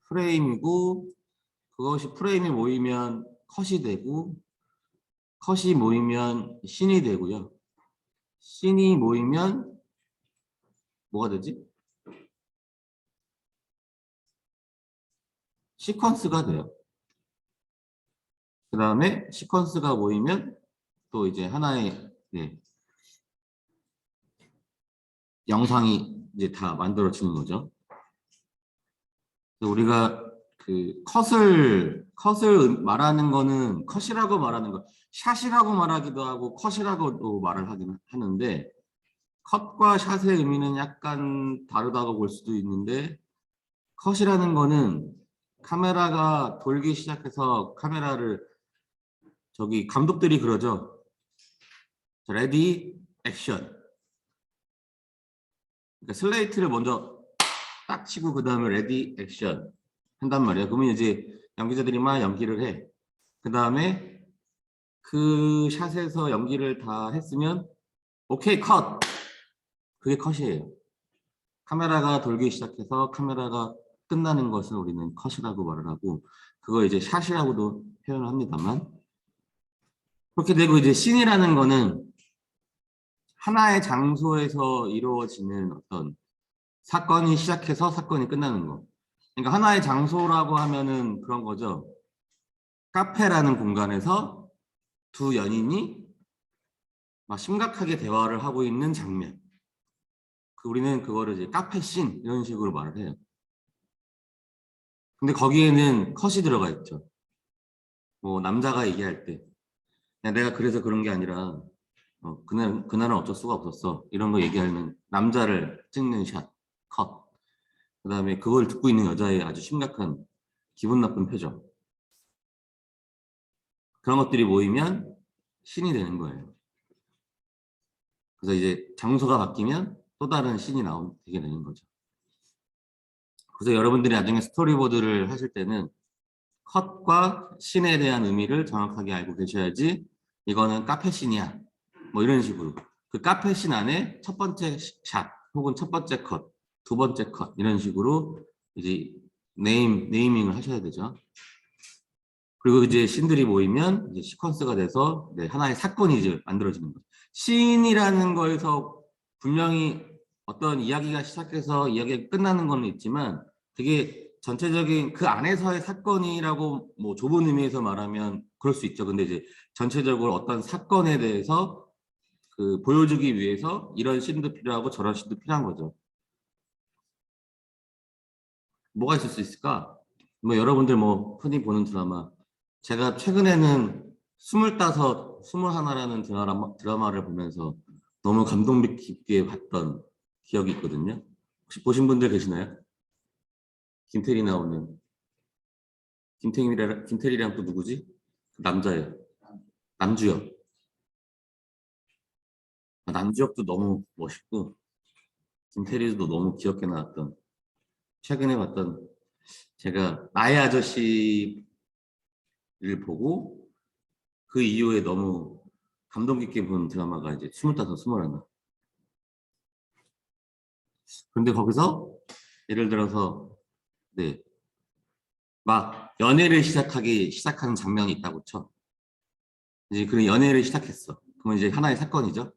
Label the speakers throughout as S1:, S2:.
S1: 프레임이고 그것이 프레임이 모이면 컷이 되고 컷이 모이면 씬이 되고요. 씬이 모이면 뭐가 되지? 시퀀스가 돼요. 그 다음에 시퀀스가 모이면 또 이제 하나의 영상이 이제 다 만들어지는 거죠. 우리가 그 컷을 말하는 거는 컷이라고 말하는 거, 샷이라고 말하기도 하고 컷이라고도 말을 하긴 하는데 컷과 샷의 의미는 약간 다르다고 볼 수도 있는데 컷이라는 거는 카메라가 돌기 시작해서 카메라를 저기 감독들이 그러죠. 레디 액션. 그러니까 슬레이트를 먼저 딱 치고 그 다음에 레디 액션 한단 말이야. 그러면 이제 연기자들이 막 연기를 해. 그 다음에 그 샷에서 연기를 다 했으면 오케이 컷. 그게 컷이에요. 카메라가 돌기 시작해서 카메라가 끝나는 것을 우리는 컷이라고 말을 하고 그거 이제 샷이라고도 표현을 합니다만 그렇게 되고 이제 씬이라는 거는 하나의 장소에서 이루어지는 어떤 사건이 시작해서 사건이 끝나는 거. 그러니까 하나의 장소라고 하면은 그런 거죠. 카페라는 공간에서 두 연인이 막 심각하게 대화를 하고 있는 장면. 우리는 그거를 이제 카페 씬 이런 식으로 말을 해요. 근데 거기에는 컷이 들어가 있죠. 뭐 남자가 얘기할 때 야, 내가 그래서 그런 게 아니라 그날은 어쩔 수가 없었어. 이런 거 얘기하면 남자를 찍는 샷, 컷. 그 다음에 그걸 듣고 있는 여자의 아주 심각한 기분 나쁜 표정. 그런 것들이 모이면 씬이 되는 거예요. 그래서 이제 장소가 바뀌면 또 다른 씬이 되게 되는 거죠. 그래서 여러분들이 나중에 스토리보드를 하실 때는 컷과 씬에 대한 의미를 정확하게 알고 계셔야지 이거는 카페 씬이야. 뭐 이런 식으로. 그 카페 씬 안에 첫 번째 샷 혹은 첫 번째 컷, 두 번째 컷 이런 식으로 이제 네이밍을 하셔야 되죠. 그리고 이제 씬들이 모이면 이제 시퀀스가 돼서 하나의 사건이 이제 만들어지는 거죠. 씬이라는 거에서 분명히 어떤 이야기가 시작해서 이야기가 끝나는 건 있지만 되게 전체적인 그 안에서의 사건이라고 뭐 좁은 의미에서 말하면 그럴 수 있죠. 근데 이제 전체적으로 어떤 사건에 대해서 그 보여주기 위해서 이런 씬도 필요하고 저런 씬도 필요한 거죠. 뭐가 있을 수 있을까? 뭐 여러분들 뭐 흔히 보는 드라마 제가 최근에는 25, 21라는 드라마를 보면서 너무 감동 깊게 봤던 기억이 있거든요. 혹시 보신 분들 계시나요? 김태리 나오는 김태리랑 또 누구지? 남자예요. 남주혁. 남주혁도 너무 멋있고 김태리도 너무 귀엽게 나왔던 최근에 봤던 제가 나의 아저씨를 보고 그 이후에 너무 감동 깊게 본 드라마가 이제 25, 21. 그런데 거기서 예를 들어서 막 연애를 시작하는 장면이 있다고 쳐. 이제 그런 연애를 시작했어. 그러면 이제 하나의 사건이죠.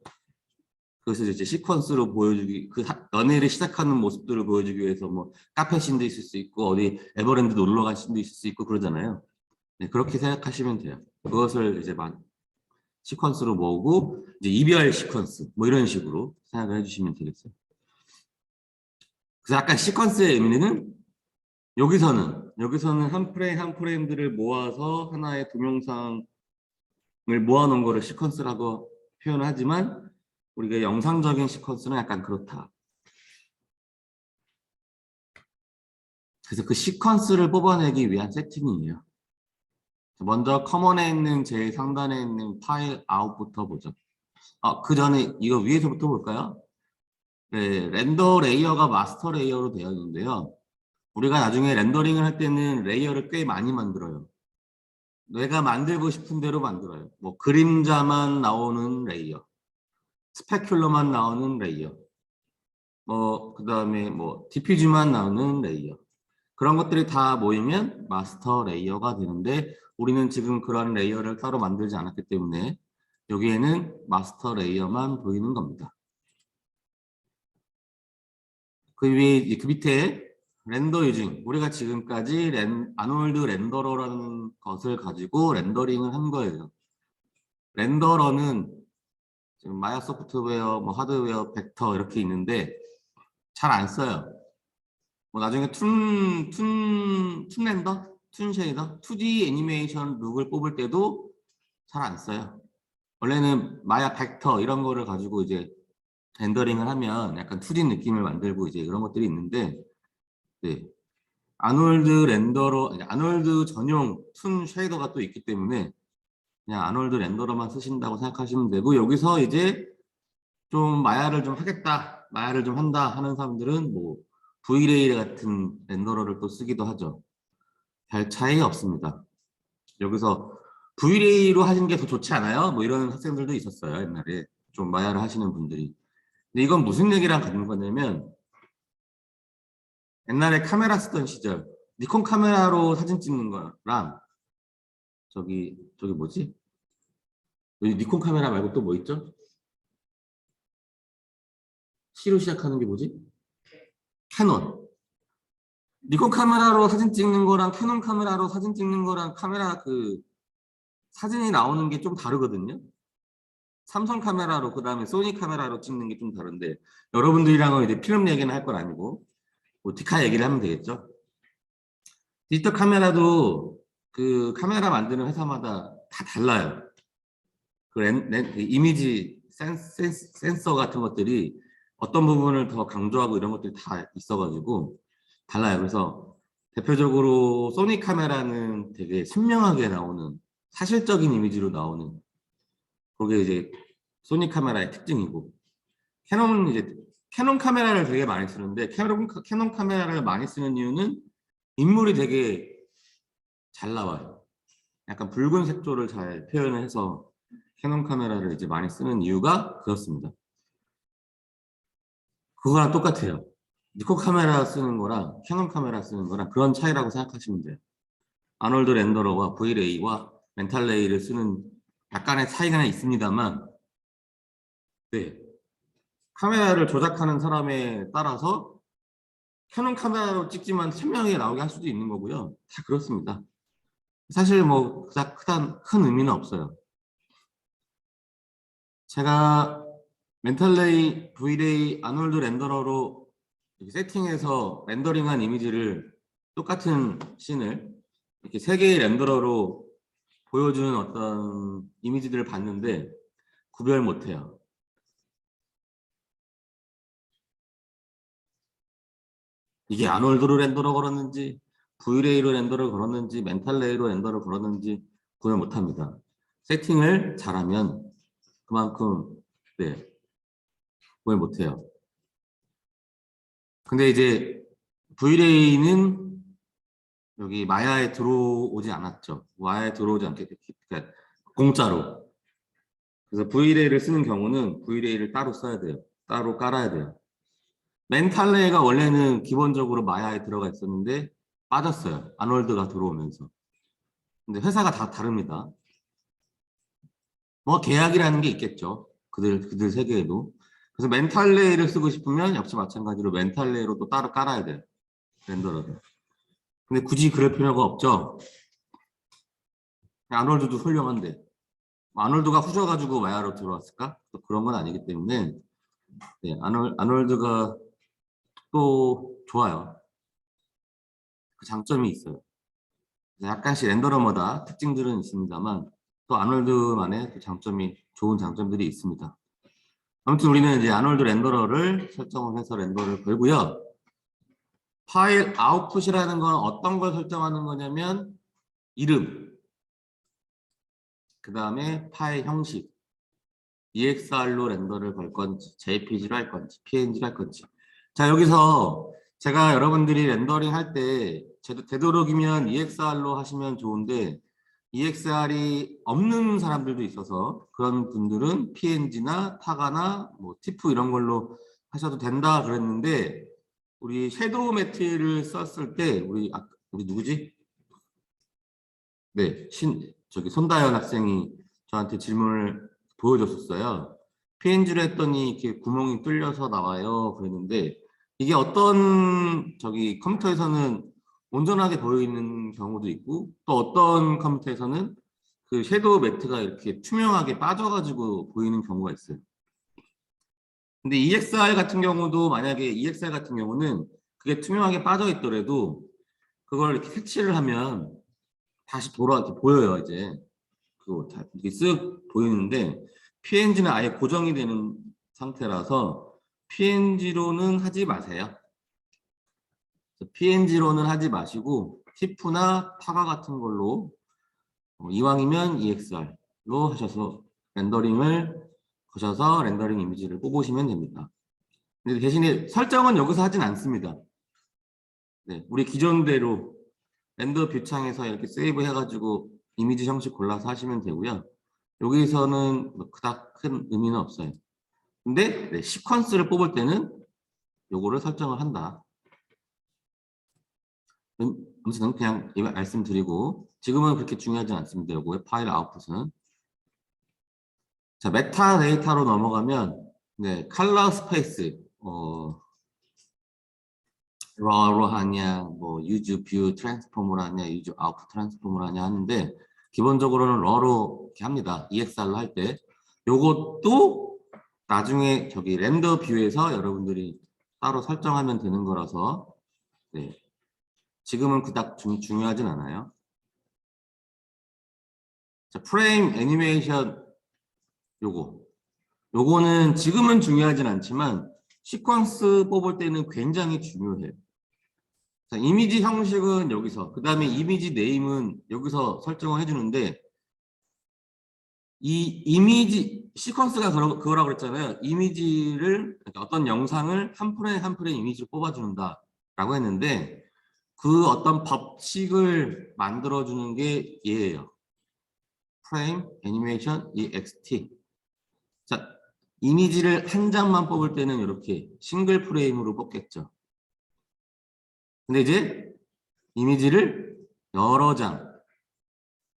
S1: 그래서 이제 시퀀스로 보여주기, 연애를 시작하는 모습들을 보여주기 위해서 뭐 카페 씬도 있을 수 있고 어디 에버랜드 놀러 간 씬도 있을 수 있고 그러잖아요. 네, 그렇게 생각하시면 돼요. 그것을 이제 막 시퀀스로 모으고 이제 이별 시퀀스 뭐 이런 식으로 생각을 해주시면 되겠어요. 그래서 약간 시퀀스의 의미는 여기서는 한 프레임 한 프레임들을 모아서 하나의 동영상을 모아놓은 거를 시퀀스라고 표현하지만 우리가 영상적인 시퀀스는 약간 그렇다. 그래서 그 시퀀스를 뽑아내기 위한 세팅이에요. 먼저 커먼에 있는 제일 상단에 있는 파일 아웃부터 보죠. 그 전에 이거 위에서부터 볼까요? 네, 렌더 레이어가 마스터 레이어로 되어 있는데요. 우리가 나중에 렌더링을 할 때는 레이어를 꽤 많이 만들어요. 내가 만들고 싶은 대로 만들어요. 뭐 그림자만 나오는 레이어, 스페큘러만 나오는 레이어, 뭐 그다음에 뭐 디퓨즈만 나오는 레이어. 그런 것들이 다 모이면 마스터 레이어가 되는데 우리는 지금 그런 레이어를 따로 만들지 않았기 때문에 여기에는 마스터 레이어만 보이는 겁니다. 그 위에 그 밑에 렌더 유징, 우리가 지금까지 아놀드 렌더러라는 것을 가지고 렌더링을 한 거예요. 렌더러는 지금 마야 소프트웨어, 뭐 하드웨어, 벡터 이렇게 있는데 잘 안 써요. 뭐 나중에 툰 렌더, 툰 쉐이더, 2D 애니메이션 룩을 뽑을 때도 잘 안 써요. 원래는 마야 벡터 이런 거를 가지고 이제 렌더링을 하면 약간 2D 느낌을 만들고 이제 이런 것들이 있는데, 네. 아놀드 렌더러, 아놀드 전용 툰 쉐이더가 또 있기 때문에 그냥 아놀드 렌더러만 쓰신다고 생각하시면 되고, 여기서 이제 좀 마야를 좀 하겠다, 마야를 좀 한다 하는 사람들은 뭐 Vray 같은 렌더러를 또 쓰기도 하죠. 별 차이 없습니다. 여기서 Vray로 하시는 게 더 좋지 않아요? 뭐 이런 학생들도 있었어요, 옛날에. 좀 마야를 하시는 분들이. 근데 이건 무슨 얘기랑 같은 거냐면, 옛날에 카메라 쓰던 시절, 니콘 카메라로 사진 찍는 거랑, 저기 뭐지? 여기 니콘 카메라 말고 또 뭐 있죠? C로 시작하는 게 뭐지? 캐논. 니콘 카메라로 사진 찍는 거랑 캐논 카메라로 사진 찍는 거랑 카메라 그 사진이 나오는 게 좀 다르거든요. 삼성 카메라로 그다음에 소니 카메라로 찍는 게 좀 다른데, 여러분들이랑은 이제 필름 얘기는 할 건 아니고 뭐 디카 얘기를 하면 되겠죠. 디지털 카메라도 그 카메라 만드는 회사마다 다 달라요. 그 이미지 센서 같은 것들이 어떤 부분을 더 강조하고 이런 것들이 다 있어가지고 달라요. 그래서 대표적으로 소니 카메라는 되게 선명하게 나오는 사실적인 이미지로 나오는, 그게 이제 소니 카메라의 특징이고, 캐논은 이제 캐논 카메라를 되게 많이 쓰는데, 캐논 카메라를 많이 쓰는 이유는 인물이 되게 잘 나와요. 약간 붉은 색조를 잘 표현을 해서 캐논 카메라를 이제 많이 쓰는 이유가 그렇습니다. 그거랑 똑같아요. 니콘 카메라 쓰는 거랑 캐논 카메라 쓰는 거랑 그런 차이라고 생각하시면 돼요. 아놀드 렌더러와 Vray와 멘탈레이를 쓰는 약간의 차이가 있습니다만, 네. 카메라를 조작하는 사람에 따라서 캐논 카메라로 찍지만 선명하게 나오게 할 수도 있는 거고요. 다 그렇습니다. 사실 뭐 그닥 큰 의미는 없어요. 제가 멘탈레이, Vray, 아놀드 렌더러로 세팅해서 렌더링한 이미지를, 똑같은 씬을 이렇게 세 개의 렌더러로 보여주는 어떤 이미지들을 봤는데 구별 못해요. 이게 아놀드로 렌더러 걸었는지 Vray로 렌더를 걸었는지 멘탈레이로 렌더를 걸었는지 구별 못합니다. 세팅을 잘하면 그만큼, 네, 구별 못해요. 근데 이제 Vray는 여기 마야에 들어오지 않았죠. 마야에 들어오지 않게, 그러니까 공짜로. 그래서 Vray를 쓰는 경우는 Vray를 따로 써야 돼요. 따로 깔아야 돼요. 멘탈레이가 원래는 기본적으로 마야에 들어가 있었는데 빠졌어요. 아놀드가 들어오면서. 근데 회사가 다 다릅니다. 뭐 계약이라는 게 있겠죠. 그들 세계에도. 그래서 멘탈레이를 쓰고 싶으면 역시 마찬가지로 멘탈레이로 또 따로 깔아야 돼요. 렌더러를. 근데 굳이 그럴 필요가 없죠. 아놀드도 훌륭한데. 아놀드가 후져가지고 마야로 들어왔을까? 또 그런 건 아니기 때문에, 네, 아놀드가 또 좋아요. 그 장점이 있어요. 약간씩 렌더러마다 특징들은 있습니다만 또 아놀드만의 또 좋은 장점들이 있습니다. 아무튼 우리는 이제 아놀드 렌더러를 설정을 해서 렌더를 걸고요. 파일 아웃풋이라는 건 어떤 걸 설정하는 거냐면 이름, 그 다음에 파일 형식, EXR로 렌더를 걸 건지, JPG로 할 건지, PNG로 할 건지. 자, 여기서 제가 여러분들이 렌더링 할 때 되도록이면 EXR로 하시면 좋은데 EXR이 없는 사람들도 있어서 그런 분들은 PNG나 타가나 뭐 TIFF 이런 걸로 하셔도 된다 그랬는데, 우리 섀도우 매트를 썼을 때 우리 누구지? 네, 저기 손다현 학생이 저한테 질문을 보여줬었어요. PNG를 했더니 이렇게 구멍이 뚫려서 나와요. 그랬는데 이게 어떤 저기 컴퓨터에서는 온전하게 보이는 경우도 있고 또 어떤 컴퓨터에서는 그 섀도우 매트가 이렇게 투명하게 빠져가지고 보이는 경우가 있어요. 근데 EXR 같은 경우도 만약에 EXR 같은 경우는 그게 투명하게 빠져 있더라도 그걸 이렇게 색칠을 하면 다시 이렇게 보여요. 이제 그거 다 이렇게 쓱 보이는데 PNG는 아예 고정이 되는 상태라서 PNG로는 하지 마세요. PNG로는 하지 마시고 TIFF나 타가 같은 걸로 이왕이면 EXR로 하셔서 렌더링을 거셔서 렌더링 이미지를 뽑으시면 됩니다. 근데 대신에 설정은 여기서 하진 않습니다. 네, 우리 기존대로 렌더 뷰 창에서 이렇게 세이브 해가지고 이미지 형식 골라서 하시면 되고요. 여기서는 뭐 그닥 큰 의미는 없어요. 근데 네, 시퀀스를 뽑을 때는 요거를 설정을 한다. 아무튼 그냥 말씀드리고 지금은 그렇게 중요하지 않습니다. 요거의 파일 아웃풋은. 자, 메타 데이터로 넘어가면 네, 컬러 스페이스 raw로 하냐, 뭐 use view transform을 하냐, use output transform을 하냐 하는데 기본적으로는 raw로 이렇게 합니다. EXR로 할 때. 요것도 나중에 저기 렌더 뷰에서 여러분들이 따로 설정하면 되는 거라서 네. 지금은 그닥 중요하진 않아요. 자, 프레임 애니메이션 요거는 지금은 중요하진 않지만 시퀀스 뽑을 때는 굉장히 중요해요. 자, 이미지 형식은 여기서, 그 다음에 이미지 네임은 여기서 설정을 해주는데 이 이미지 시퀀스가 그거라고 그랬잖아요. 이미지를 그러니까 어떤 영상을 한 프레임 한 프레임 이미지를 뽑아준다 라고 했는데 그 어떤 법칙을 만들어주는 게 얘예요. 프레임 애니메이션 EXT. 자, 이미지를 한 장만 뽑을 때는 이렇게 싱글 프레임으로 뽑겠죠. 근데 이제 이미지를 여러 장,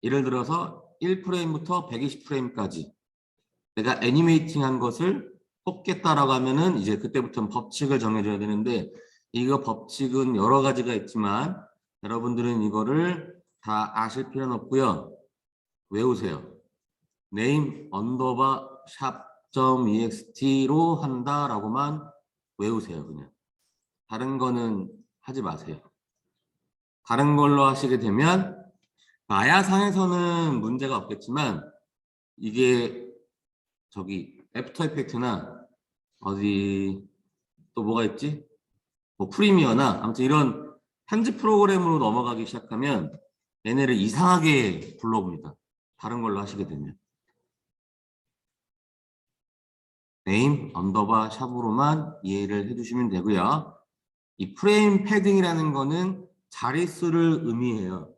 S1: 예를 들어서 1프레임부터 120프레임까지 내가 애니메이팅한 것을 뽑겠다라고 하면은 이제 그때부터는 법칙을 정해줘야 되는데 이거 법칙은 여러 가지가 있지만 여러분들은 이거를 다 아실 필요는 없고요. 외우세요. name 언더바 샵.ext로 한다라고만 외우세요. 그냥 다른 거는 하지 마세요. 다른 걸로 하시게 되면 아야상에서는 문제가 없겠지만 이게 저기 애프터 이펙트나 어디 또 뭐가 있지? 뭐 프리미어나 아무튼 이런 편집 프로그램으로 넘어가기 시작하면 얘네를 이상하게 불러봅니다. 다른 걸로 하시게 되면. 네임 언더바 샵으로만 이해를 해주시면 되고요. 이 프레임 패딩이라는 거는 자릿수를 의미해요.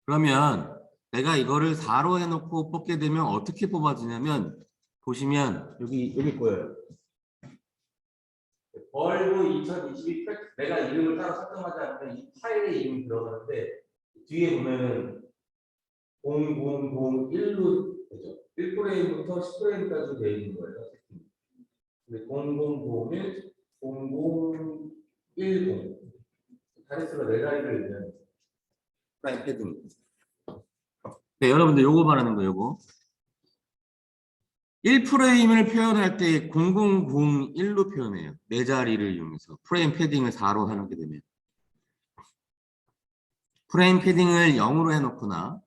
S1: 그러면 내가 이거를 4로 해놓고 뽑게 되면 어떻게 뽑아지냐면 보시면 여기 보여요. 벌브 2022 내가 이름을 따로 설정하지 않으면 이 파일에 이름이 들어가는데 뒤에 보면은 0001로 되죠. 1프레임부터 10프레임까지 되어 있는 거예요. 0001, 0010 자릿수가 4자리를 의미하는 프라임 패딩. 네, 여러분들 요거 말하는 거 요거. 1프레임을 표현할 때 0001로 표현해요. 4자리를 이용해서 프레임 패딩을 4로 해놓게 되면 프레임 패딩을 0으로 해놓거나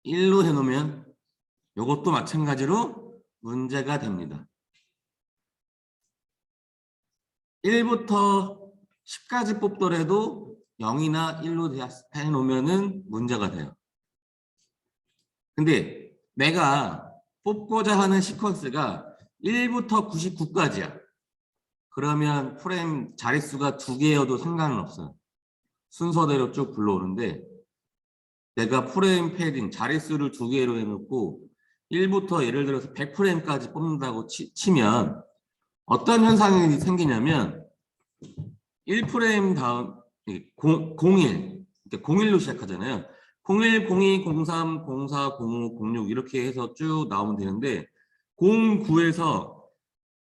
S1: 1로 해놓으면 이것도 마찬가지로 문제가 됩니다. 1부터 10까지 뽑더라도 0이나 1로 해놓으면 문제가 돼요. 근데 내가 뽑고자 하는 시퀀스가 1부터 99까지야. 그러면 프레임 자릿수가 2개여도 상관은 없어요. 순서대로 쭉 불러오는데 내가 프레임 패딩 자릿수를 2개로 해놓고 1부터 예를 들어서 100프레임까지 뽑는다고 치면 어떤 현상이 생기냐면 1프레임 다음 01 01로 시작하잖아요. 01, 02, 03, 04, 05, 06 이렇게 해서 쭉 나오면 되는데 09에서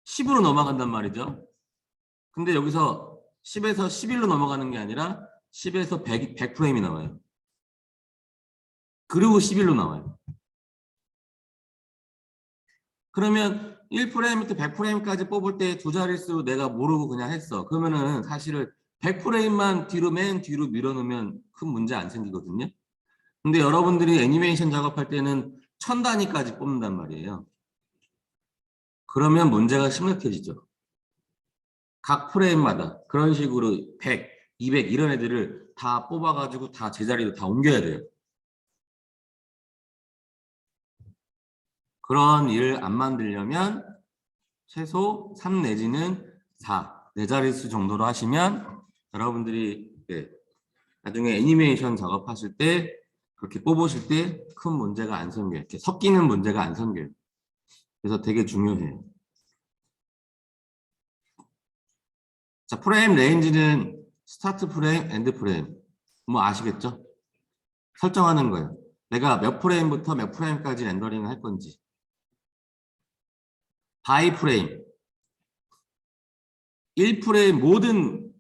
S1: 10으로 넘어간단 말이죠. 근데 여기서 10에서 11로 넘어가는 게 아니라 10에서 100프레임이 나와요. 그리고 11로 나와요. 그러면 1프레임부터 100프레임까지 뽑을 때 두 자릿수 내가 모르고 그냥 했어. 그러면은 사실은 100프레임만 뒤로 맨 뒤로 밀어놓으면 큰 문제 안 생기거든요. 근데 여러분들이 애니메이션 작업할 때는 1000단위까지 뽑는단 말이에요. 그러면 문제가 심각해지죠. 각 프레임마다 그런 식으로 100, 200 이런 애들을 다 뽑아가지고 다 제자리로 다 옮겨야 돼요. 그런 일을 안 만들려면 최소 3 내지는 4, 네 자릿수 정도로 하시면 여러분들이 나중에 애니메이션 작업하실 때 그렇게 뽑으실 때 큰 문제가 안 생겨요. 이렇게 섞이는 문제가 안 생겨요. 그래서 되게 중요해요. 자, 프레임 레인지는 스타트 프레임, 엔드 프레임. 뭐 아시겠죠? 설정하는 거예요. 내가 몇 프레임부터 몇 프레임까지 렌더링을 할 건지. 바이 프레임. 1프레임 모든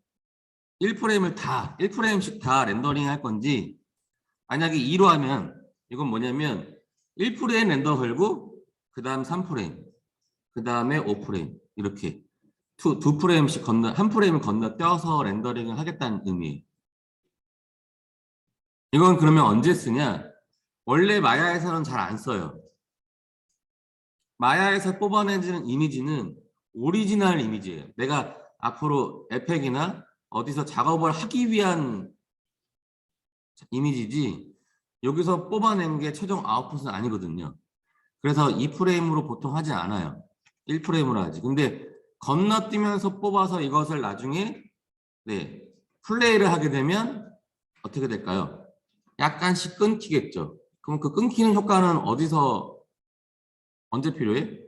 S1: 1프레임을 다 1프레임씩 다 렌더링 할 건지 만약에 2로 하면 이건 뭐냐면 1프레임 렌더 걸고 그 다음 3프레임 그 다음에 5프레임 이렇게 두 프레임씩 한 프레임을 건너뛰어서 렌더링을 하겠다는 의미예요. 이건 그러면 언제 쓰냐? 원래 마야에서는 잘 안 써요. 마야에서 뽑아내는 이미지는 오리지널 이미지예요. 내가 앞으로 에펙이나 어디서 작업을 하기 위한 이미지지 여기서 뽑아낸 게 최종 아웃풋은 아니거든요. 그래서 2프레임으로 보통 하지 않아요. 1프레임으로 하지. 근데 건너뛰면서 뽑아서 이것을 나중에 플레이를 하게 되면 어떻게 될까요? 약간씩 끊기겠죠. 그럼 그 끊기는 효과는 어디서 언제 필요해?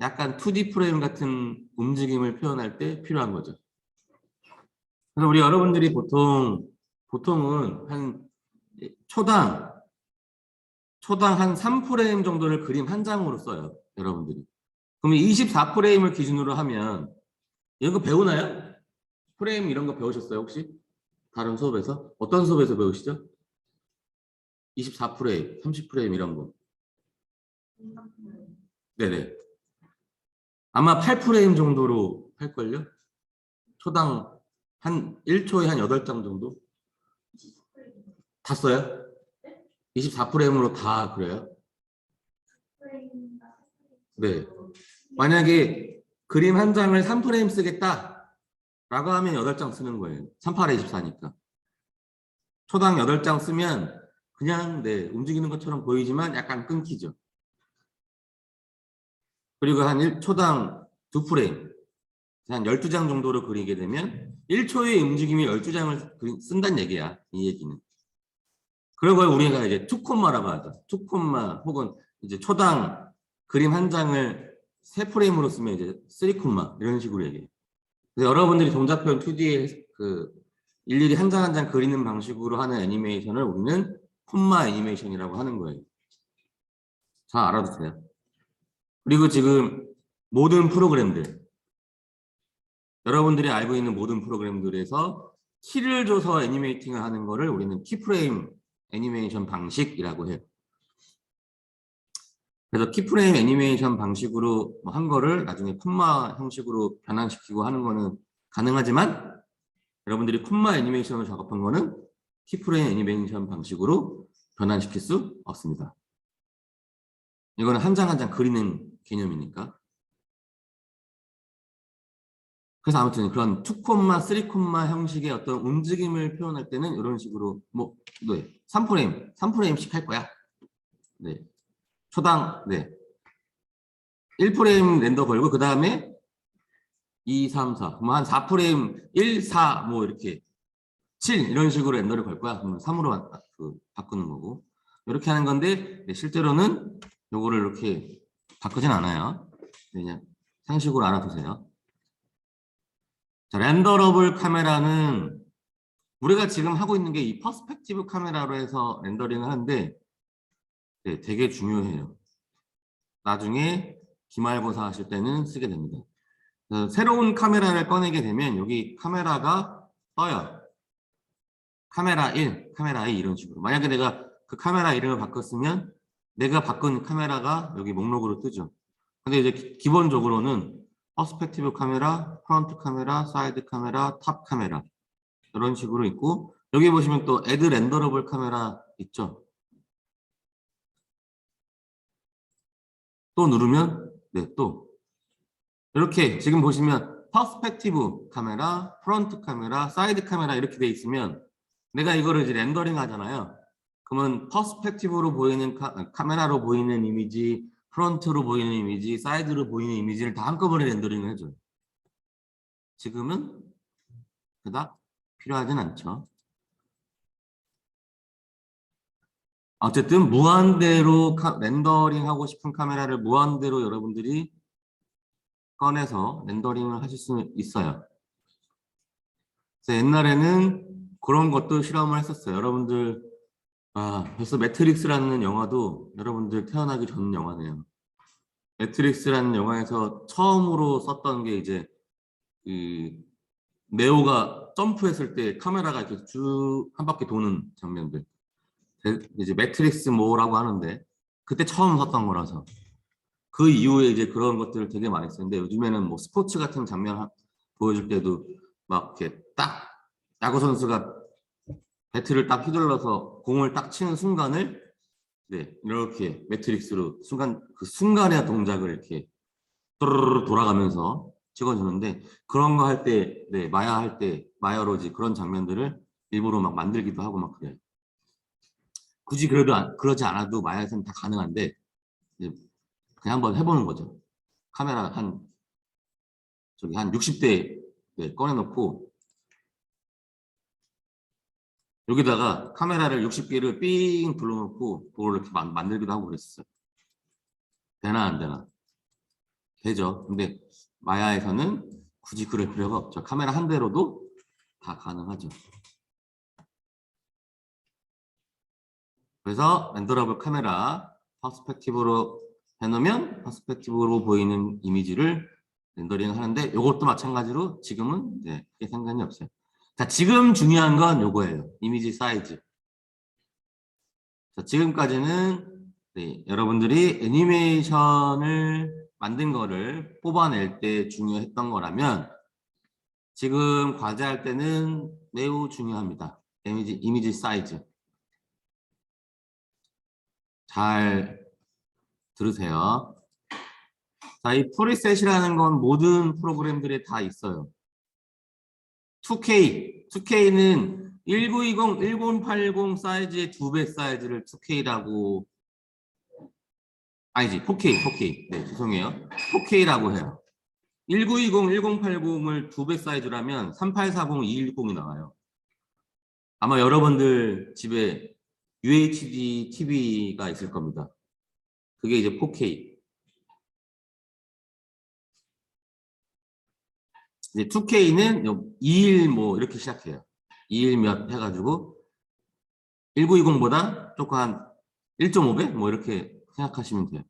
S1: 약간 2D 프레임 같은 움직임을 표현할 때 필요한 거죠. 그래서 우리 여러분들이 보통은 한 초당 한 3프레임 정도를 그림 한 장으로 써요. 여러분들이. 그러면 24프레임을 기준으로 하면 이런 거 배우나요? 프레임 이런 거 배우셨어요 혹시? 다른 수업에서? 어떤 수업에서 배우시죠? 24프레임, 30프레임 이런 거. 네네. 아마 8프레임 정도로 할걸요? 초당 한 1초에 한 8장 정도? 다 써요? 24프레임으로 다 그래요? 네. 만약에 그림 한 장을 3프레임 쓰겠다 라고 하면 8장 쓰는 거예요. 38에 24니까. 초당 8장 쓰면 그냥 움직이는 것처럼 보이지만 약간 끊기죠. 그리고 한 초당 2프레임, 한 12장 정도로 그리게 되면 1초의 움직임이 12장을 쓴다는 얘기야. 이 얘기는. 그런 걸 우리가 이제 2콤마라고 하죠. 2콤마 혹은 이제 초당 그림 한 장을 3프레임으로 쓰면 이제 3콤마 이런 식으로 얘기해요. 그래서 여러분들이 동작표현 2D에 일일이 한 장 한 장 그리는 방식으로 하는 애니메이션을 우리는 콤마 애니메이션이라고 하는 거예요. 잘 알아두세요. 그리고 지금 모든 프로그램들, 여러분들이 알고 있는 모든 프로그램들에서 키를 줘서 애니메이팅을 하는 거를 우리는 키프레임 애니메이션 방식이라고 해요. 그래서 키프레임 애니메이션 방식으로 한 거를 나중에 콤마 형식으로 변환시키고 하는 거는 가능하지만 여러분들이 콤마 애니메이션을 작업한 거는 키프레임 애니메이션 방식으로 변환시킬 수 없습니다. 이거는 한 장 한 장 그리는 개념이니까. 그래서 아무튼 그런 2콤마, 3콤마 형식의 어떤 움직임을 표현할 때는 이런 식으로 3프레임씩 할 거야. 네. 초당 1프레임 렌더 걸고 그 다음에 2, 3, 4. 그럼 한 4프레임 1, 4 뭐 이렇게 7 이런 식으로 렌더를 걸 거야. 그러면 3으로 바꾸는 거고. 이렇게 하는 건데 실제로는 요거를 이렇게 바꾸진 않아요. 그냥 상식으로 알아두세요. 자, 렌더러블 카메라는 우리가 지금 하고 있는 게 이 퍼스펙티브 카메라로 해서 렌더링을 하는데 네, 되게 중요해요. 나중에 기말고사 하실 때는 쓰게 됩니다. 새로운 카메라를 꺼내게 되면 여기 카메라가 떠요. 카메라 1, 카메라 2 이런 식으로. 만약에 내가 그 카메라 이름을 바꿨으면 내가 바꾼 카메라가 여기 목록으로 뜨죠. 근데 이제 기본적으로는 퍼스펙티브 카메라, 프론트 카메라, 사이드 카메라, 탑 카메라 이런 식으로 있고 여기 보시면 또 애드 렌더러블 카메라 있죠. 또 누르면 네, 또 이렇게 지금 보시면 퍼스펙티브 카메라, 프론트 카메라, 사이드 카메라 이렇게 돼 있으면 내가 이거를 이제 렌더링 하잖아요. 그러면 퍼스펙티브로 보이는 카메라로 보이는 이미지, 프론트로 보이는 이미지, 사이드로 보이는 이미지를 다 한꺼번에 렌더링을 해줘요. 지금은 그닥 필요하진 않죠. 어쨌든 무한대로 렌더링 하고 싶은 카메라를 무한대로 여러분들이 꺼내서 렌더링을 하실 수 있어요. 그래서 옛날에는 그런 것도 실험을 했었어요. 여러분들 벌써 매트릭스라는 영화도 여러분들 태어나기 전 영화네요. 매트릭스라는 영화에서 처음으로 썼던 게 이제 그 네오가 점프했을 때 카메라가 이렇게 쭉 한 바퀴 도는 장면들. 이제 매트릭스 뭐라고 하는데 그때 처음 썼던 거라서 그 이후에 이제 그런 것들을 되게 많이 쓰는데 요즘에는 뭐 스포츠 같은 장면 보여줄 때도 막 이렇게 딱 야구 선수가 배트를 딱 휘둘러서 공을 딱 치는 순간을 네, 이렇게 매트릭스로 그 순간의 동작을 이렇게 또르르 돌아가면서 찍어주는데 그런 거 할 때, 네, 마야 할 때, 마야로지 그런 장면들을 일부러 막 만들기도 하고 막 그래요. 굳이 그러지 않아도 마야에서는 다 가능한데 이제 그냥 한번 해보는 거죠. 카메라 한 60대 네, 꺼내놓고 여기다가 카메라를 60개를 삥 둘러놓고 그걸 이렇게 만들기도 하고 그랬어요. 되나 안 되나? 되죠. 근데 마야에서는 굳이 그럴 필요가 없죠. 카메라 한 대로도 다 가능하죠. 그래서 렌더러블 카메라 퍼스펙티브로 해놓으면 퍼스펙티브로 보이는 이미지를 렌더링 하는데 이것도 마찬가지로 지금은 이제 크게 상관이 없어요. 자, 지금 중요한 건 요거예요. 이미지 사이즈. 자, 지금까지는 네, 여러분들이 애니메이션을 만든 거를 뽑아낼 때 중요했던 거라면 지금 과제할 때는 매우 중요합니다. 이미지 사이즈. 잘 들으세요. 자, 이 프리셋이라는 건 모든 프로그램들에 다 있어요. 2K는 1920, 1080 사이즈의 2배 사이즈를 2K라고 아니지, 4K. 네, 죄송해요. 4K라고 해요. 1920, 1080을 2배 사이즈라면 3840, 210이 나와요. 아마 여러분들 집에 UHD TV가 있을 겁니다. 그게 이제 4K. 이제 2K는 2일 뭐 이렇게 시작해요. 2일 몇 해가지고 1920보다 조금 한 1.5배? 뭐 이렇게 생각하시면 돼요.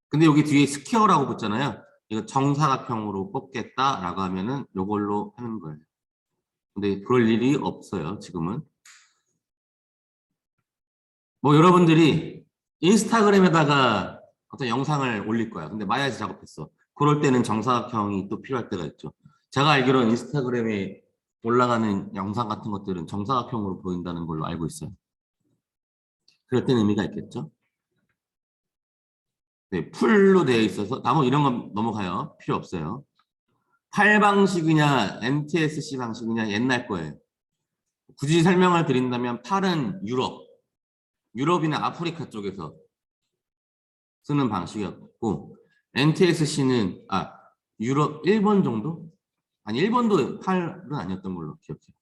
S1: 근데 여기 뒤에 스퀘어라고 붙잖아요. 이거 정사각형으로 뽑겠다라고 하면은 이걸로 하는 거예요. 근데 그럴 일이 없어요, 지금은. 뭐 여러분들이 인스타그램에다가 어떤 영상을 올릴 거야. 근데 마야에서 작업했어. 그럴 때는 정사각형이 또 필요할 때가 있죠. 제가 알기로는 인스타그램에 올라가는 영상 같은 것들은 정사각형으로 보인다는 걸로 알고 있어요. 그럴 때는 의미가 있겠죠. 네, 풀로 되어 있어서 이런 건 넘어가요. 필요 없어요. 팔 방식이냐 MTSC 방식이냐 옛날 거예요. 굳이 설명을 드린다면 팔은 유럽이나 아프리카 쪽에서 쓰는 방식이었고 NTSC는 유럽 일본 정도? 아니 일본도 팔은 아니었던 걸로 기억해요.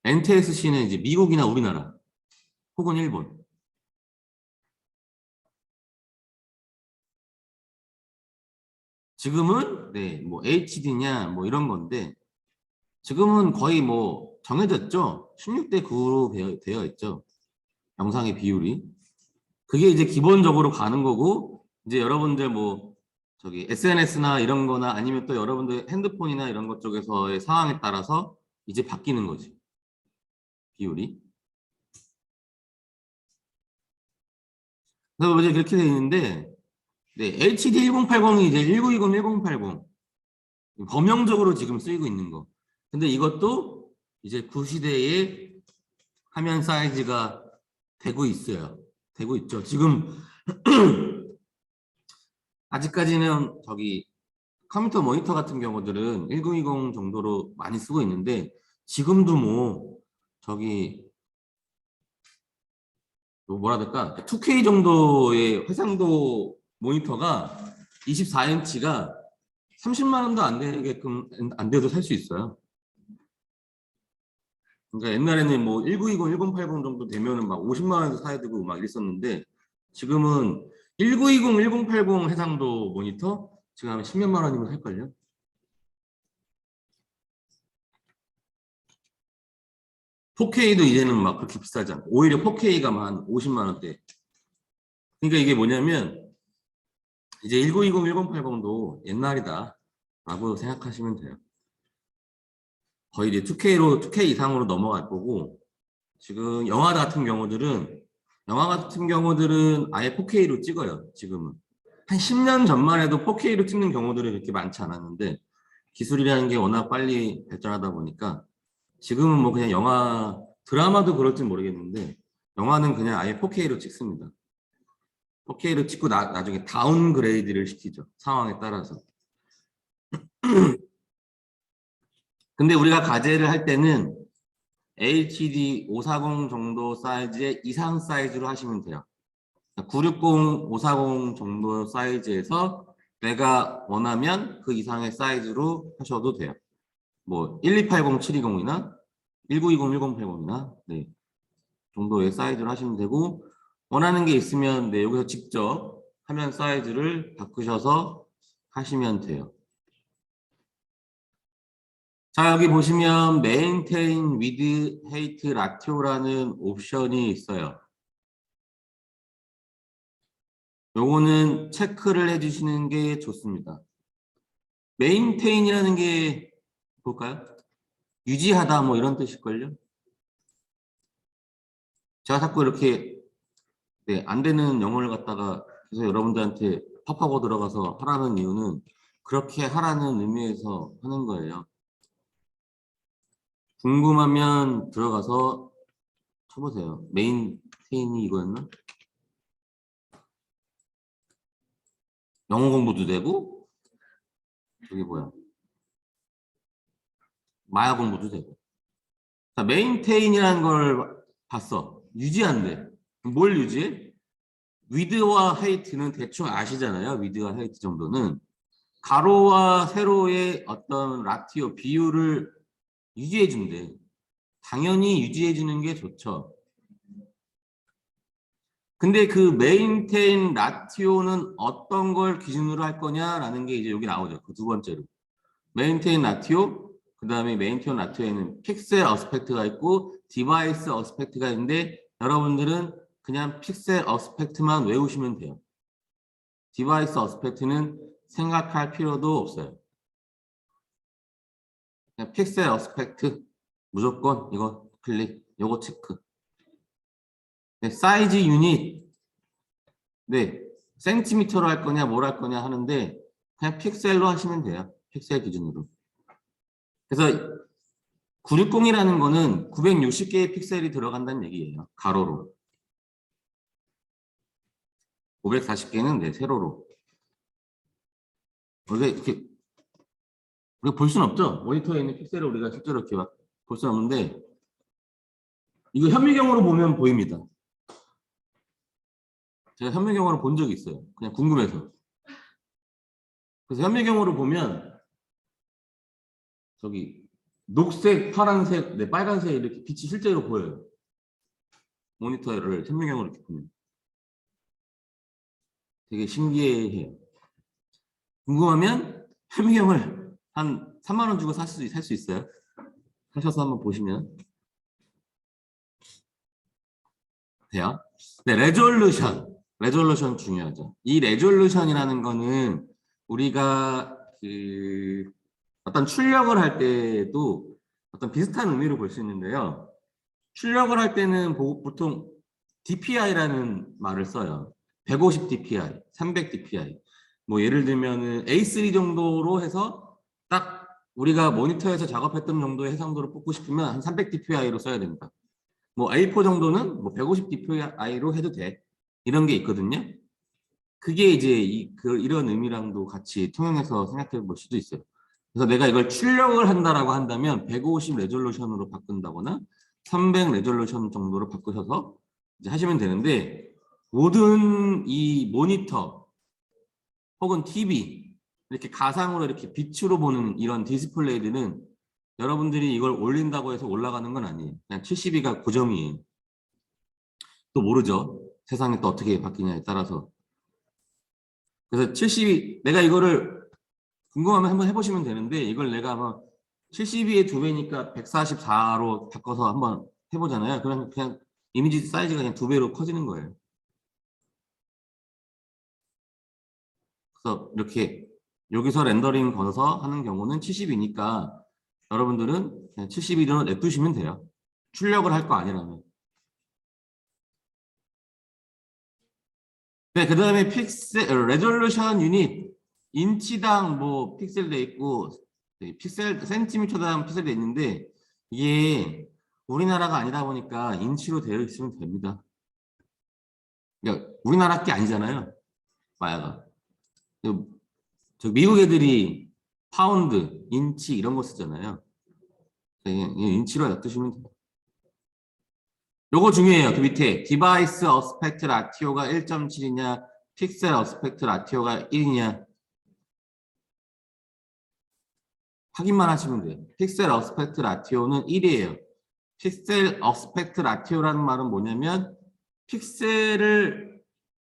S1: NTSC는 이제 미국이나 우리나라 혹은 일본. 지금은 네, 뭐 HD냐 뭐 이런 건데 지금은 거의 뭐 정해졌죠. 16대 9로 되어 있죠. 영상의 비율이. 그게 이제 기본적으로 가는 거고, 이제 여러분들 뭐 저기 SNS나 이런 거나 아니면 또 여러분들 핸드폰이나 이런 것 쪽에서의 상황에 따라서 이제 바뀌는 거지. 비율이. 그래서 이제 그렇게 돼 있는데, 네, HD 1080이 이제 1920, 1080 범용적으로 지금 쓰이고 있는 거. 근데 이것도 이제 구시대의 화면 사이즈가 되고 있어요. 되고 있죠. 지금 아직까지는 저기 컴퓨터 모니터 같은 경우들은 1920 정도로 많이 쓰고 있는데 지금도 뭐 저기 뭐라 해야 될까? 2K 정도의 해상도 모니터가 24인치가 30만 원도 안 되게끔 안 돼도 살 수 있어요. 그러니까 옛날에는 뭐 1920, 1080 정도 되면은 막 50만 원도 사야 되고 막 이랬었는데 지금은 1920, 1080 해상도 모니터 지금 한 10몇만 원이면 살걸요? (4K) 도 이제는 막 그렇게 비싸지 않고 오히려 4K가 한 50만 원대. 그러니까 이게 뭐냐면 이제 1920, 1080도 옛날이다 라고 생각하시면 돼요. 거의 이제 2K 이상으로 넘어갈 거고 지금 영화 같은 경우들은 아예 4K로 찍어요. 지금은 한 10년 전만 해도 4K로 찍는 경우들이 그렇게 많지 않았는데 기술이라는 게 워낙 빨리 발전하다 보니까 지금은 뭐 그냥 영화 드라마도 그럴지 모르겠는데 영화는 그냥 아예 4K로 찍습니다. 4K로 찍고 나중에 다운그레이드를 시키죠. 상황에 따라서. 근데 우리가 과제를 할 때는 HD 540 정도 사이즈의 이상 사이즈로 하시면 돼요. 960, 540 정도 사이즈에서 내가 원하면 그 이상의 사이즈로 하셔도 돼요. 뭐 1280, 720이나 1920, 1080이나 네, 정도의 사이즈로 하시면 되고 원하는 게 있으면 네, 여기서 직접 화면 사이즈를 바꾸셔서 하시면 돼요. 자, 여기 보시면 Maintain with Height Ratio라는 옵션이 있어요. 요거는 체크를 해주시는 게 좋습니다. Maintain이라는 게 볼까요? 유지하다 뭐 이런 뜻일걸요? 제가 자꾸 이렇게 네, 안 되는 영어를 갖다가 그래서 여러분들한테 팝하고 들어가서 하라는 이유는 그렇게 하라는 의미에서 하는 거예요. 궁금하면 들어가서 쳐보세요. 메인테인이 이거였나? 영어 공부도 되고 저기 뭐야 마야 공부도 되고. 자, 메인테인이라는 걸 봤어. 유지한대. 뭘 유지해? 위드와 헤이트는 대충 아시잖아요. 위드와 헤이트 정도는 가로와 세로의 어떤 라티오 비율을 유지해 준대. 당연히 유지해 주는 게 좋죠. 근데 그 메인테인 라티오는 어떤 걸 기준으로 할 거냐라는 게 이제 여기 나오죠. 그 두 번째로. 메인테인 라티오, 그 다음에 메인테인 라티오에는 픽셀 어스펙트가 있고 디바이스 어스펙트가 있는데 여러분들은 그냥 픽셀 어스펙트만 외우시면 돼요. 디바이스 어스펙트는 생각할 필요도 없어요. 그냥 픽셀 어스펙트 무조건 이거 클릭, 이거 체크. 네, 사이즈 유닛, 네, 센티미터로 할 거냐 뭘 할 거냐 하는데 그냥 픽셀로 하시면 돼요. 픽셀 기준으로. 그래서 960이라는 거는 960개의 픽셀이 들어간다는 얘기예요. 가로로. 540개는 네, 세로로. 이렇게 우리가 볼 수는 없죠. 모니터에 있는 픽셀을 우리가 실제로 이렇게 볼 수는 없는데 이거 현미경으로 보면 보입니다. 제가 현미경으로 본 적이 있어요. 그냥 궁금해서. 그래서 현미경으로 보면 저기 녹색, 파란색, 네, 빨간색 이렇게 빛이 실제로 보여요. 모니터를 현미경으로 이렇게 보면. 되게 신기해요. 궁금하면 현미경을 한 3만 원 주고 살 수 있어요. 하셔서 한번 보시면 돼요. 네, 레졸루션 중요하죠. 이 레졸루션이라는 거는 우리가 그 어떤 출력을 할 때도 어떤 비슷한 의미로 볼 수 있는데요. 출력을 할 때는 보통 DPI라는 말을 써요. 150 DPI, 300 DPI. 뭐 예를 들면은 A3 정도로 해서 딱 우리가 모니터에서 작업했던 정도의 해상도를 뽑고 싶으면 한 300 DPI로 써야 됩니다. 뭐 A4 정도는 뭐 150 DPI로 해도 돼. 이런 게 있거든요. 그게 이제 이런 의미랑도 같이 통용해서 생각해 볼 수도 있어요. 그래서 내가 이걸 출력을 한다라고 한다면 150 레졸루션으로 바꾼다거나 300 레졸루션 정도로 바꾸셔서 이제 하시면 되는데 모든 이 모니터 혹은 TV 이렇게 가상으로 이렇게 빛으로 보는 이런 디스플레이들은 여러분들이 이걸 올린다고 해서 올라가는 건 아니에요. 그냥 72가 고정이에요. 또 모르죠. 세상이 또 어떻게 바뀌냐에 따라서. 그래서 72, 내가 이거를 궁금하면 한번 해보시면 되는데 이걸 내가 아마 72의 2배니까 144로 바꿔서 한번 해보잖아요. 그러면 그냥 이미지 사이즈가 그냥 2배로 커지는 거예요. 그래서 이렇게 여기서 렌더링 걸어서 하는 경우는 70이니까 여러분들은 그냥 72로 냅두시면 돼요. 출력을 할 거 아니라면. 네, 그 다음에 레졸루션 유닛, 인치당 뭐 픽셀 돼 있고, 픽셀, 센티미터당 픽셀 돼 있는데, 이게 우리나라가 아니다 보니까 인치로 되어 있으면 됩니다. 그러니까 우리나라 게 아니잖아요. 마야가. 저 미국 애들이 파운드, 인치 이런 거 쓰잖아요. 인치로 놔두시면 돼요. 요거 중요해요. 그 밑에 디바이스 어스펙트 라티오가 1.7이냐, 픽셀 어스펙트 라티오가 1이냐 확인만 하시면 돼요. 픽셀 어스펙트 라티오는 1이에요. 픽셀 어스펙트 라티오라는 말은 뭐냐면 픽셀을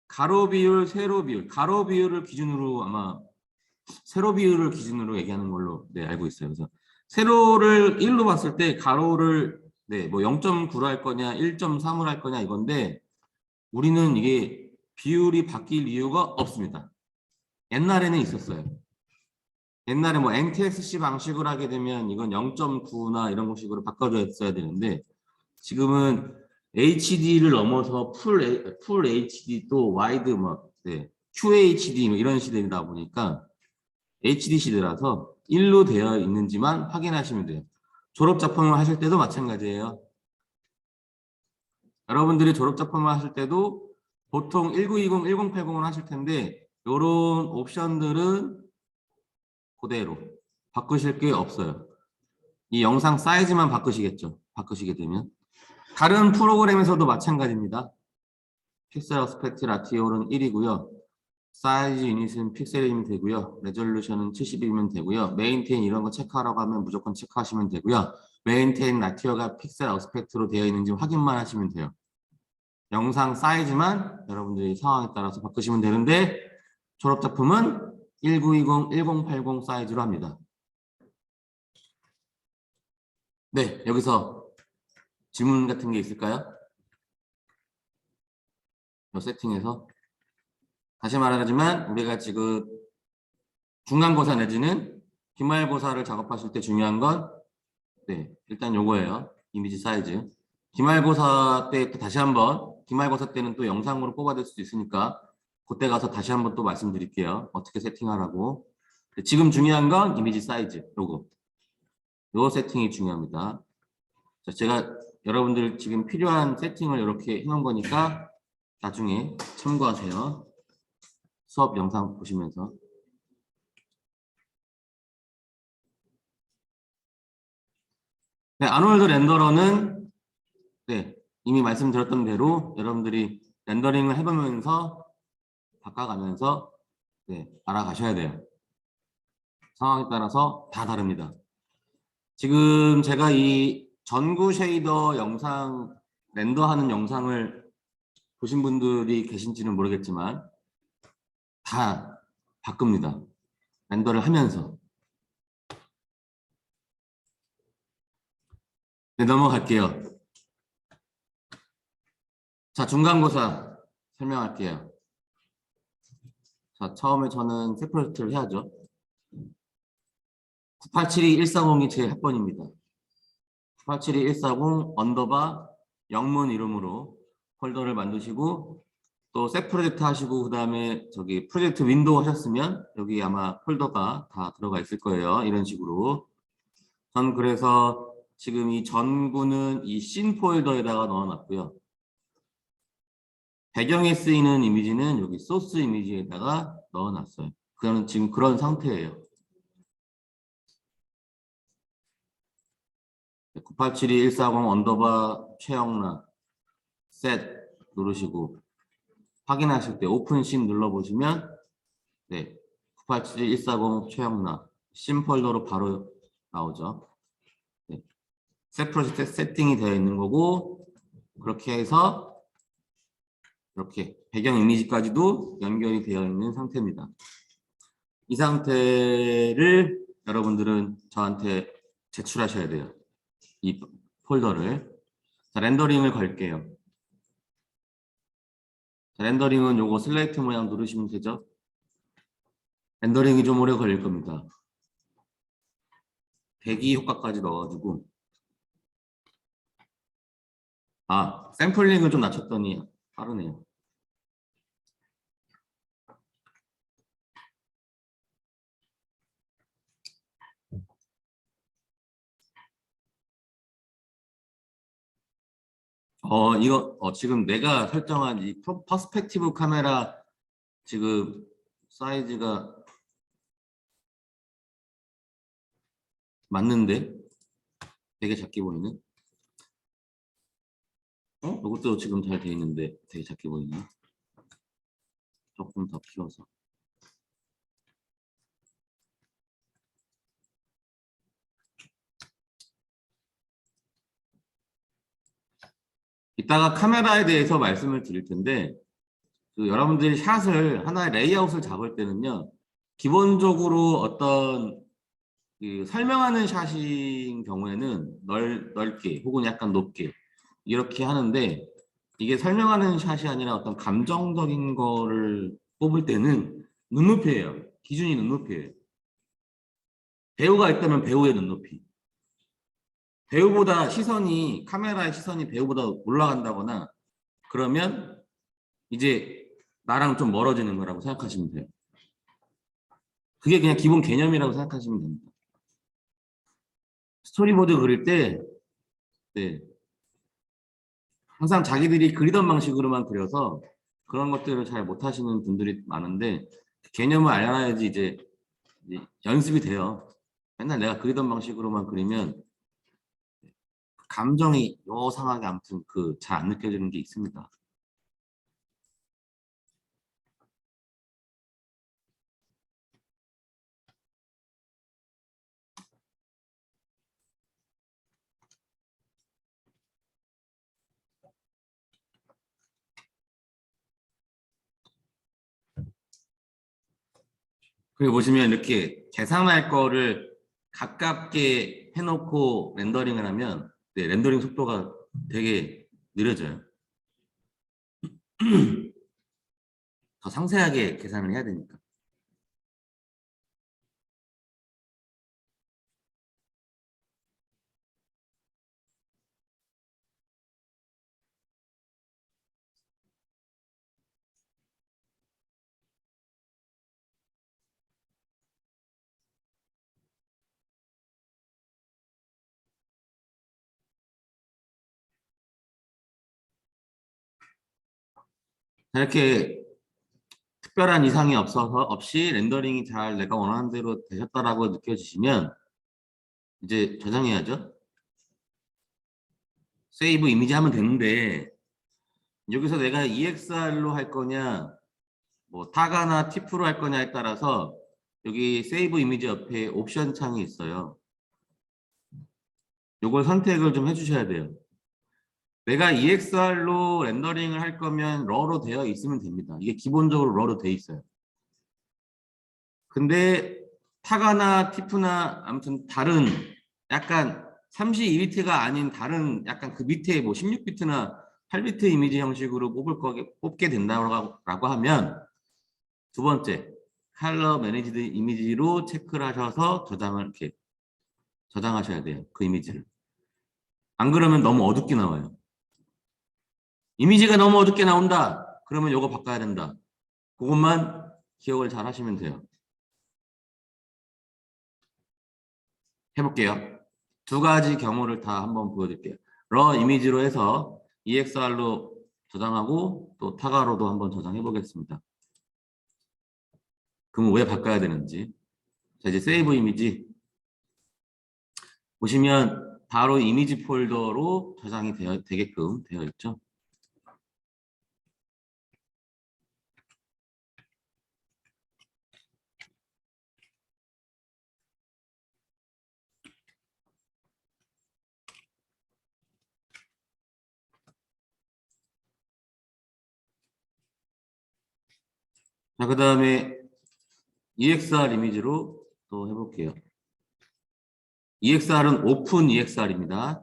S1: 가로 비율, 세로 비율, 가로 비율을 기준으로 아마 세로 비율을 기준으로 얘기하는 걸로 네, 알고 있어요. 그래서 세로를 1로 봤을 때 가로를 네, 뭐 0.9로 할 거냐, 1.3으로 할 거냐 이건데 우리는 이게 비율이 바뀔 이유가 없습니다. 옛날에는 있었어요. 옛날에 뭐 NTSC 방식으로 하게 되면 이건 0.9나 이런 식으로 바꿔줬어야 되는데 지금은 HD를 넘어서 풀 HD 또 와이드 뭐 네, QHD 뭐 이런 시대이다 보니까 HD 시대라서 1로 되어 있는지만 확인하시면 돼요. 졸업 작품을 하실 때도 마찬가지예요. 여러분들이 졸업 작품을 하실 때도 보통 1920, 1080을 하실 텐데 이런 옵션들은 그대로 바꾸실 게 없어요. 이 영상 사이즈만 바꾸시겠죠. 바꾸시게 되면. 다른 프로그램에서도 마찬가지입니다. 픽셀 어스펙트 라티오는 1이고요. 사이즈 유닛은 픽셀이면 되고요. 레졸루션은 70이면 되고요. 메인테인 이런 거 체크하라고 하면 무조건 체크하시면 되고요. 메인테인 라티오가 픽셀 어스펙트로 되어 있는지 확인만 하시면 돼요. 영상 사이즈만 여러분들이 상황에 따라서 바꾸시면 되는데 졸업작품은 1920, 1080 사이즈로 합니다. 네, 여기서 질문 같은 게 있을까요? 이 세팅에서 다시 말하지만 우리가 지금 중간고사 내지는 기말고사를 작업하실 때 중요한 건 네, 일단 요거예요. 이미지 사이즈. 기말고사 때 또 다시 한번 기말고사 때는 또 영상으로 뽑아낼 수도 있으니까 그때 가서 다시 한번 또 말씀드릴게요. 어떻게 세팅하라고. 지금 중요한 건 이미지 사이즈 요거. 요 세팅이 중요합니다. 자, 제가 여러분들 지금 필요한 세팅을 이렇게 해놓은 거니까 나중에 참고하세요. 수업 영상 보시면서. 네, 아놀드 렌더러는 네, 이미 말씀드렸던 대로 여러분들이 렌더링을 해보면서 바꿔가면서 네, 알아가셔야 돼요. 상황에 따라서 다 다릅니다. 지금 제가 이 전구 쉐이더 영상 렌더하는 영상을 보신 분들이 계신지는 모르겠지만 다 바꿉니다. 렌더를 하면서. 네, 넘어갈게요. 자, 중간고사 설명할게요. 자, 처음에 저는 세퍼레이트를 해야죠. 9872-140이 제 학번입니다. 9872-140 언더바 영문 이름으로 폴더를 만드시고 또 셋 프로젝트 하시고 그다음에 저기 프로젝트 윈도우 하셨으면 여기 아마 폴더가 다 들어가 있을 거예요. 이런 식으로. 전 그래서 지금 이 전구는 이 씬 폴더에다가 넣어놨고요. 배경에 쓰이는 이미지는 여기 소스 이미지에다가 넣어놨어요. 그는 지금 그런 상태예요. 9872-140 언더바 최영란 셋 누르시고 확인하실 때 오픈 씬 눌러보시면 네, 9871-140 최영란 씬 폴더로 바로 나오죠. 네, 셋 프로젝트 세팅이 되어 있는 거고 그렇게 해서 이렇게 배경 이미지까지도 연결이 되어 있는 상태입니다. 이 상태를 여러분들은 저한테 제출하셔야 돼요. 이 폴더를. 자, 렌더링을 걸게요. 자, 렌더링은 요거 슬레이트 모양 누르시면 되죠. 렌더링이 좀 오래 걸릴 겁니다. 배기 효과까지 넣어가지고 샘플링을 좀 낮췄더니 빠르네요. 이거 지금 내가 설정한 이 퍼스펙티브 카메라 지금 사이즈가 맞는데 되게 작게 보이네. 이것도 지금 잘 돼 있는데 되게 작게 보이네. 조금 더 키워서. 이따가 카메라에 대해서 말씀을 드릴 텐데 그 여러분들이 샷을 하나의 레이아웃을 잡을 때는요. 기본적으로 어떤 그 설명하는 샷인 경우에는 넓게 혹은 약간 높게 이렇게 하는데 이게 설명하는 샷이 아니라 어떤 감정적인 거를 뽑을 때는 눈높이예요. 기준이 눈높이예요. 배우가 있다면 배우의 눈높이. 배우보다 카메라의 시선이 배우보다 올라간다거나 그러면 이제 나랑 좀 멀어지는 거라고 생각하시면 돼요. 그게 그냥 기본 개념이라고 생각하시면 됩니다. 스토리보드 그릴 때 네, 항상 자기들이 그리던 방식으로만 그려서 그런 것들을 잘 못하시는 분들이 많은데 개념을 알아야지 이제 연습이 돼요. 맨날 내가 그리던 방식으로만 그리면 감정이 요상하게 아무튼 잘 안 느껴지는 게 있습니다. 그리고 보시면 이렇게 계산할 거를 가깝게 해놓고 렌더링을 하면 네, 렌더링 속도가 되게 느려져요. 더 상세하게 계산을 해야 되니까. 이렇게 특별한 이상이 없이 렌더링이 잘 내가 원하는 대로 되셨다라고 느껴지시면 이제 저장해야죠. 세이브 이미지 하면 되는데 여기서 내가 EXR로 할 거냐 뭐 타가나 티프로 할 거냐에 따라서 여기 세이브 이미지 옆에 옵션 창이 있어요. 요걸 선택을 좀 해주셔야 돼요. 내가 EXR로 렌더링을 할 거면 러로 되어 있으면 됩니다. 이게 기본적으로 러로 되어 있어요. 근데 타가나 티프나 아무튼 다른 약간 32비트가 아닌 다른 약간 그 밑에 뭐 16비트나 8비트 이미지 형식으로 뽑게 된다고 하면 두 번째, 컬러 매니지드 이미지로 체크를 하셔서 이렇게 저장하셔야 돼요. 그 이미지를. 안 그러면 너무 어둡게 나와요. 이미지가 너무 어둡게 나온다. 그러면 요거 바꿔야 된다. 그것만 기억을 잘 하시면 돼요. 해볼게요. 두 가지 경우를 다 한번 보여드릴게요. 러 이미지로 해서 EXR로 저장하고 또 타가로도 한번 저장해 보겠습니다. 그럼 왜 바꿔야 되는지. 자, 이제 세이브 이미지 보시면 바로 이미지 폴더로 저장이 되게끔 되어 있죠. 자, 그 다음에 EXR 이미지로 또 해볼게요. EXR은 오픈 EXR입니다.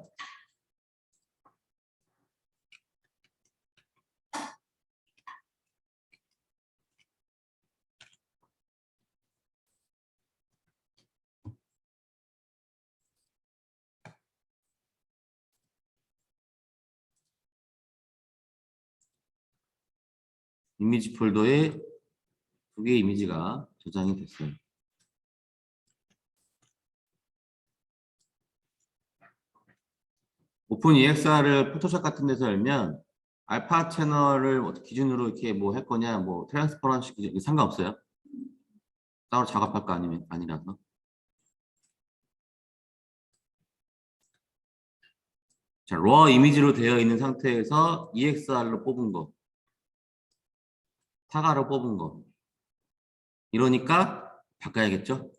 S1: 이미지 폴더에 두 개의 이미지가 저장이 됐어요. 오픈 EXR을 포토샵 같은 데서 열면 알파 채널을 기준으로 이렇게 뭐 할 거냐, 뭐 트랜스퍼런시 기준 상관없어요. 따로 작업할 거 아니라서. 자, 러 이미지로 되어 있는 상태에서 EXR로 뽑은 거, 타가로 뽑은 거. 이러니까 바꿔야겠죠?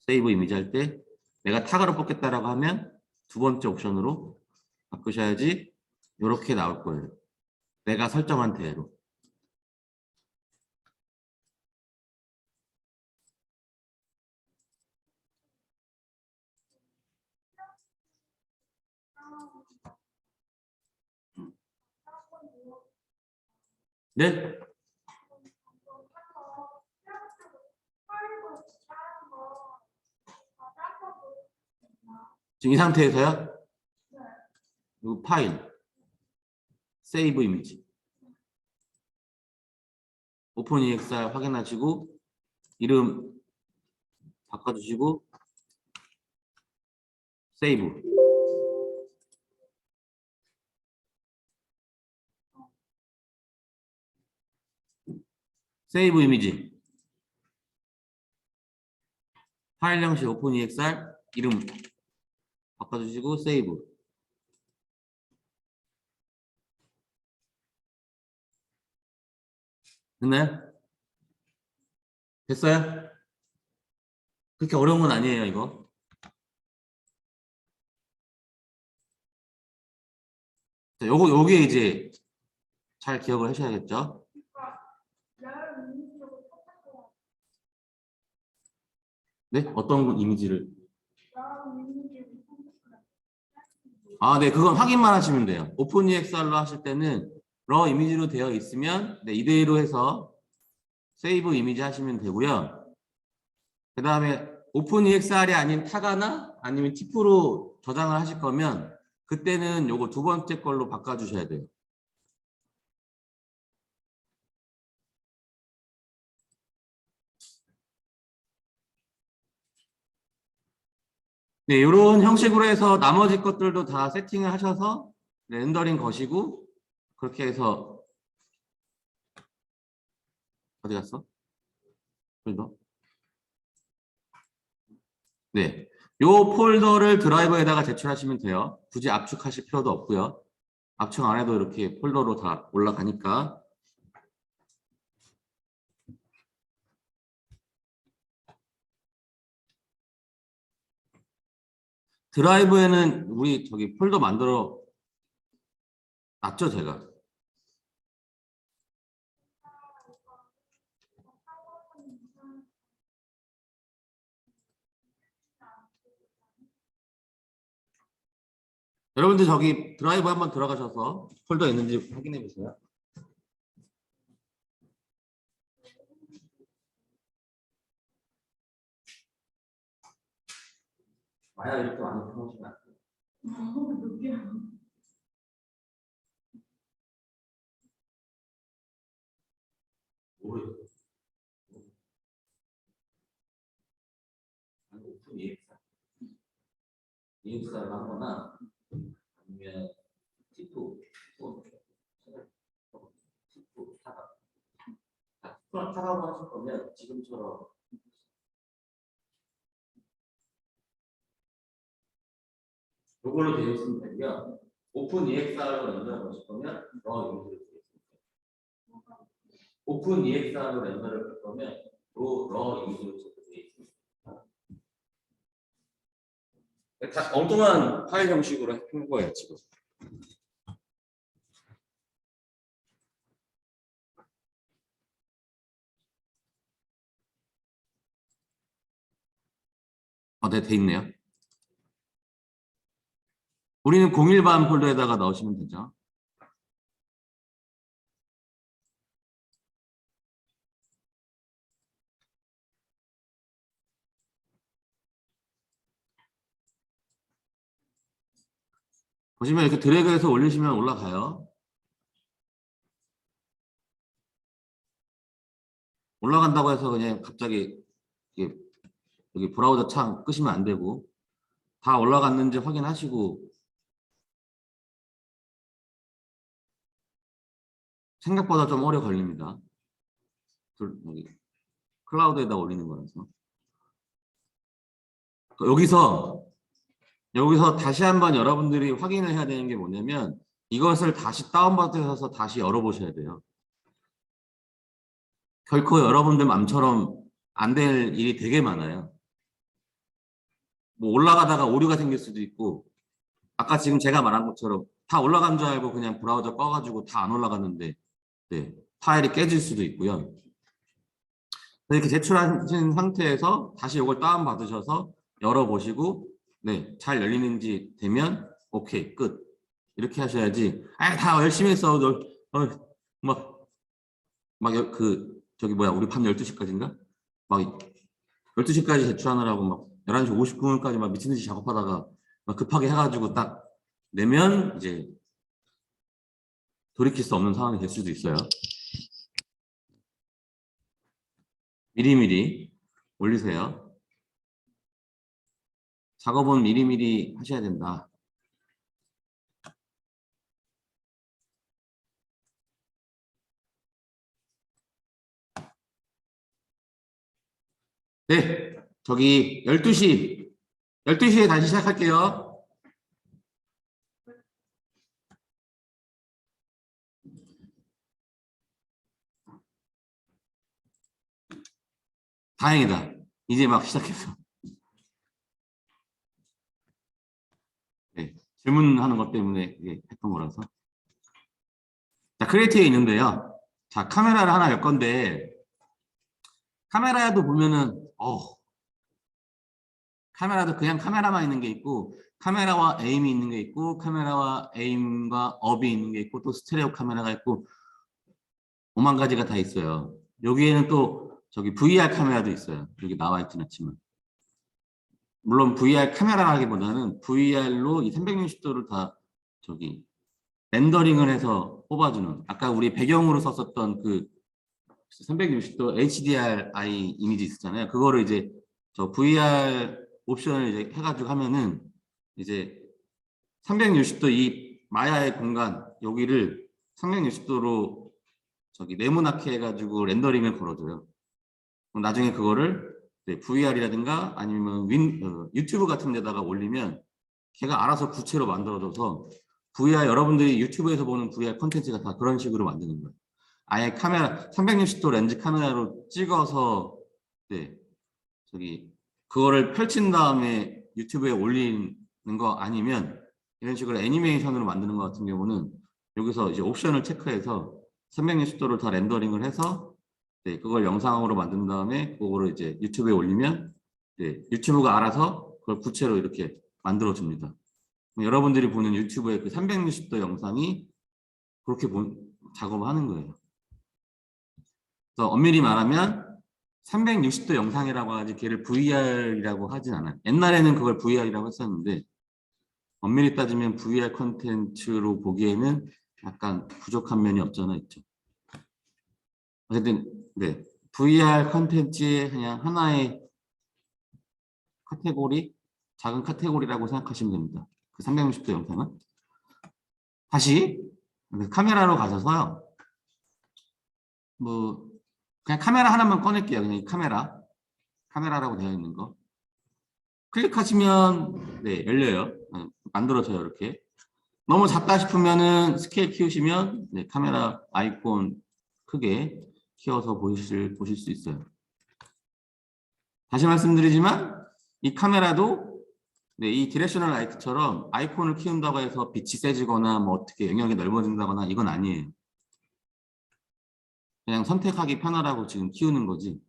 S1: 세이브 이미지 할 때 내가 타가로 뽑겠다라고 하면 두 번째 옵션으로 바꾸셔야지 이렇게 나올 거예요. 내가 설정한 대로. 네? 지금 이 상태에서요? 이 파일, 세이브 이미지, 오픈 EXR 확인하시고 이름 바꿔주시고 세이브. 세이브 이미지. 파일 형식 오픈 EXR 이름 바꿔주시고 세이브. 됐나요? 됐어요? 그렇게 어려운 건 아니에요, 이거. 자, 요게 이제 잘 기억을 하셔야겠죠? 네? 어떤 이미지를? 아, 네, 그건 확인만 하시면 돼요. 오픈 EXR로 하실 때는 러 이미지로 되어 있으면 네, 이대로 해서 세이브 이미지 하시면 되고요. 그 다음에 오픈 EXR이 아닌 타가나 아니면 티프로 저장을 하실 거면 그때는 요거 두 번째 걸로 바꿔주셔야 돼요. 네, 이런 형식으로 해서 나머지 것들도 다 세팅을 하셔서 렌더링 거시고 그렇게 해서 어디 갔어? 폴더? 네, 요 폴더를 드라이버에다가 제출하시면 돼요. 굳이 압축하실 필요도 없고요. 압축 안 해도 이렇게 폴더로 다 올라가니까. 드라이브에는 우리 저기 폴더 만들어 놨죠, 제가. 여러분들 저기 드라이브 한번 들어가셔서 폴더 있는지 확인해 보세요. 마야 이렇게 많이 펴놓으시면 안 돼요. 모르겠어요. 오픈 EXR을 하거나 아니면 T2 타라고 하실 거면 지금처럼 이걸로 되어 있으면 되고요. 오픈 EXR로 렌더를 보실 거면 너 유즈를 되겠습니다. 오픈 EXR로 렌더를 볼 거면 러 유즈로 되어 있습니다. 다 엉뚱한 파일 형식으로 해본 거예요 지금. 네, 돼 있네요. 우리는 01반 폴더에다가 넣으시면 되죠. 보시면 이렇게 드래그해서 올리시면 올라가요. 올라간다고 해서 그냥 갑자기 여기 브라우저 창 끄시면 안 되고 다 올라갔는지 확인하시고 생각보다 좀 오래 걸립니다. 여기 클라우드에다 올리는 거라서 여기서 다시 한번 여러분들이 확인을 해야 되는 게 뭐냐면 이것을 다시 다운받으셔서 다시 열어보셔야 돼요. 결코 여러분들 맘처럼 안 될 일이 되게 많아요. 뭐 올라가다가 오류가 생길 수도 있고 아까 지금 제가 말한 것처럼 다 올라간 줄 알고 그냥 브라우저 꺼가지고 다 안 올라갔는데 네, 파일이 깨질 수도 있고요. 이렇게 제출하신 상태에서 다시 이걸 다운받으셔서 열어보시고 네, 잘 열리는지 되면 오케이 끝 이렇게 하셔야지 다 열심히 했어 저기 뭐야 우리 밤 12시까지인가? 막 12시까지 제출하느라고 막 11시 59분까지 막 미친듯이 작업하다가 막 급하게 해가지고 딱 내면 이제 돌이킬 수 없는 상황이 될 수도 있어요. 미리미리 올리세요. 작업은 미리미리 하셔야 된다. 네, 저기 12시에 다시 시작할게요. 다행이다. 이제 막 시작했어. 네, 질문하는 것 때문에 했던 거라서. 자, 크리에이티브에 있는데요. 자, 카메라를 하나 열 건데 카메라에도 보면은 카메라도 그냥 카메라만 있는 게 있고 카메라와 에임이 있는 게 있고 카메라와 에임과 업이 있는 게 있고 또 스테레오 카메라가 있고 5만 가지가 다 있어요. 여기에는 또 저기 VR 카메라도 있어요. 여기 나와 있진 않지만 물론 VR 카메라라기보다는 VR로 이 360도를 다 저기 렌더링을 해서 뽑아주는 아까 우리 배경으로 썼었던 그 360도 HDRI 이미지 있었잖아요. 그거를 이제 저 VR 옵션을 이제 해가지고 하면은 이제 360도 이 마야의 공간 여기를 360도로 저기 네모나게 해가지고 렌더링을 걸어줘요. 그럼 나중에 그거를 VR이라든가 아니면 유튜브 같은 데다가 올리면 걔가 알아서 구체로 만들어줘서 VR 여러분들이 유튜브에서 보는 VR 콘텐츠가 다 그런 식으로 만드는 거예요. 아예 카메라 360도 렌즈 카메라로 찍어서 저기 그거를 펼친 다음에 유튜브에 올리는 거 아니면 이런 식으로 애니메이션으로 만드는 것 같은 경우는 여기서 이제 옵션을 체크해서 360도를 다 렌더링을 해서 그걸 영상으로 만든 다음에 그거를 이제 유튜브에 올리면 유튜브가 알아서 그걸 구체로 이렇게 만들어 줍니다. 여러분들이 보는 유튜브의 그 360도 영상이 그렇게 작업을 하는 거예요. 그래서 엄밀히 말하면 360도 영상이라고 하지 걔를 VR이라고 하진 않아요. 옛날에는 그걸 VR이라고 했었는데 엄밀히 따지면 VR 컨텐츠로 보기에는 약간 부족한 면이 없잖아 있죠. 어쨌든 네, VR 컨텐츠의 그냥 하나의 카테고리, 작은 카테고리라고 생각하시면 됩니다. 그 360도 영상은. 다시 카메라로 가셔서요. 뭐 그냥 카메라 하나만 꺼낼게요. 그냥 이 카메라라고 되어 있는 거. 클릭하시면 네, 열려요. 만들어져요, 이렇게. 너무 작다 싶으면은 스케일 키우시면 네, 카메라 아이콘 크게 키워서 보실 수 있어요. 다시 말씀드리지만 이 카메라도 네, 이 디렉셔널 라이트처럼 아이콘을 키운다고 해서 빛이 세지거나 뭐 어떻게 영역이 넓어진다거나 이건 아니에요. 그냥 선택하기 편하라고 지금 키우는 거지.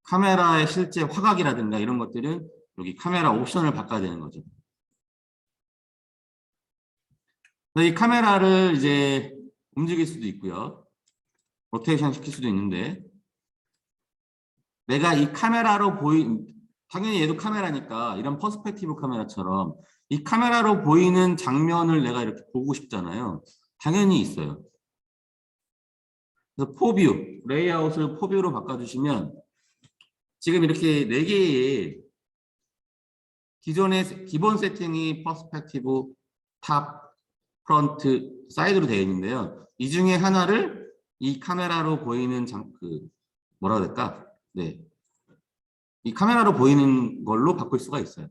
S1: 카메라의 실제 화각이라든가 이런 것들은 여기 카메라 옵션을 바꿔야 되는 거죠. 이 카메라를 이제 움직일 수도 있고요. 로테이션 시킬 수도 있는데 내가 이 카메라로 당연히 얘도 카메라니까 이런 퍼스펙티브 카메라처럼 이 카메라로 보이는 장면을 내가 이렇게 보고 싶잖아요. 당연히 있어요. 그래서 포뷰, 레이아웃을 포뷰로 바꿔주시면 지금 이렇게 4개의 기존의 기본 세팅이 퍼스펙티브, 탑, 프런트, 사이드로 되어 있는데요. 이 중에 하나를 이 카메라로 보이는 뭐라 해야 될까? 네. 이 카메라로 보이는 걸로 바꿀 수가 있어요.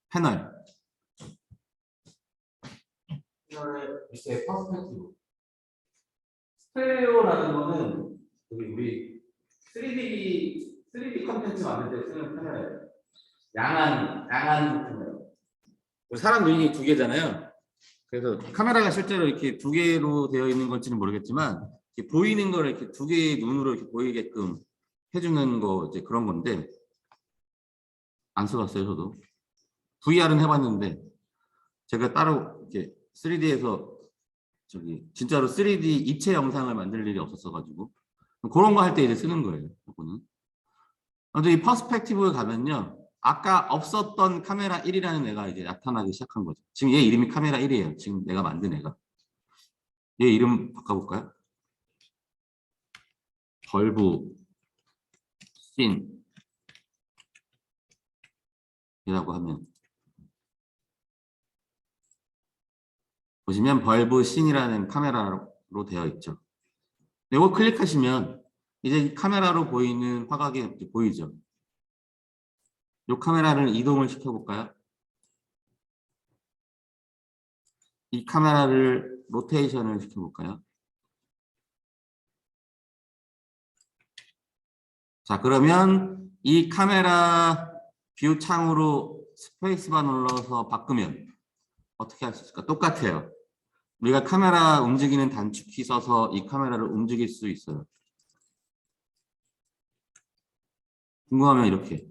S1: 패널. 이렇게 퍼스펙티브. 스테레오라는 거는 우리 3D 컨텐츠 만들 때 쓰는 패널이에요. 양안 패널. 사람 눈이 2개잖아요. 그래서 카메라가 실제로 이렇게 2개로 되어 있는 건지는 모르겠지만 이렇게 보이는 걸 이렇게 2개의 눈으로 이렇게 보이게끔 해주는 거 이제 그런 건데 안 써봤어요 저도. VR은 해봤는데 제가 따로 이렇게 3D에서 진짜로 3D 입체 영상을 만들 일이 없었어가지고 그런 거 할 때 이제 쓰는 거예요. 이거는. 근데 이 퍼스펙티브에 가면요. 아까 없었던 카메라 1이라는 애가 이제 나타나기 시작한 거죠. 지금 얘 이름이 카메라 1이에요. 지금 내가 만든 애가. 얘 이름 바꿔볼까요? 벌브 씬이라고 하면 보시면 벌브 씬이라는 카메라로 되어 있죠. 이거 클릭하시면 이제 카메라로 보이는 화각이 보이죠. 이 카메라를 이동을 시켜볼까요? 이 카메라를 로테이션을 시켜볼까요? 자, 그러면 이 카메라 뷰 창으로 스페이스바 눌러서 바꾸면 어떻게 할 수 있을까? 똑같아요. 우리가 카메라 움직이는 단축키 써서 이 카메라를 움직일 수 있어요. 궁금하면 이렇게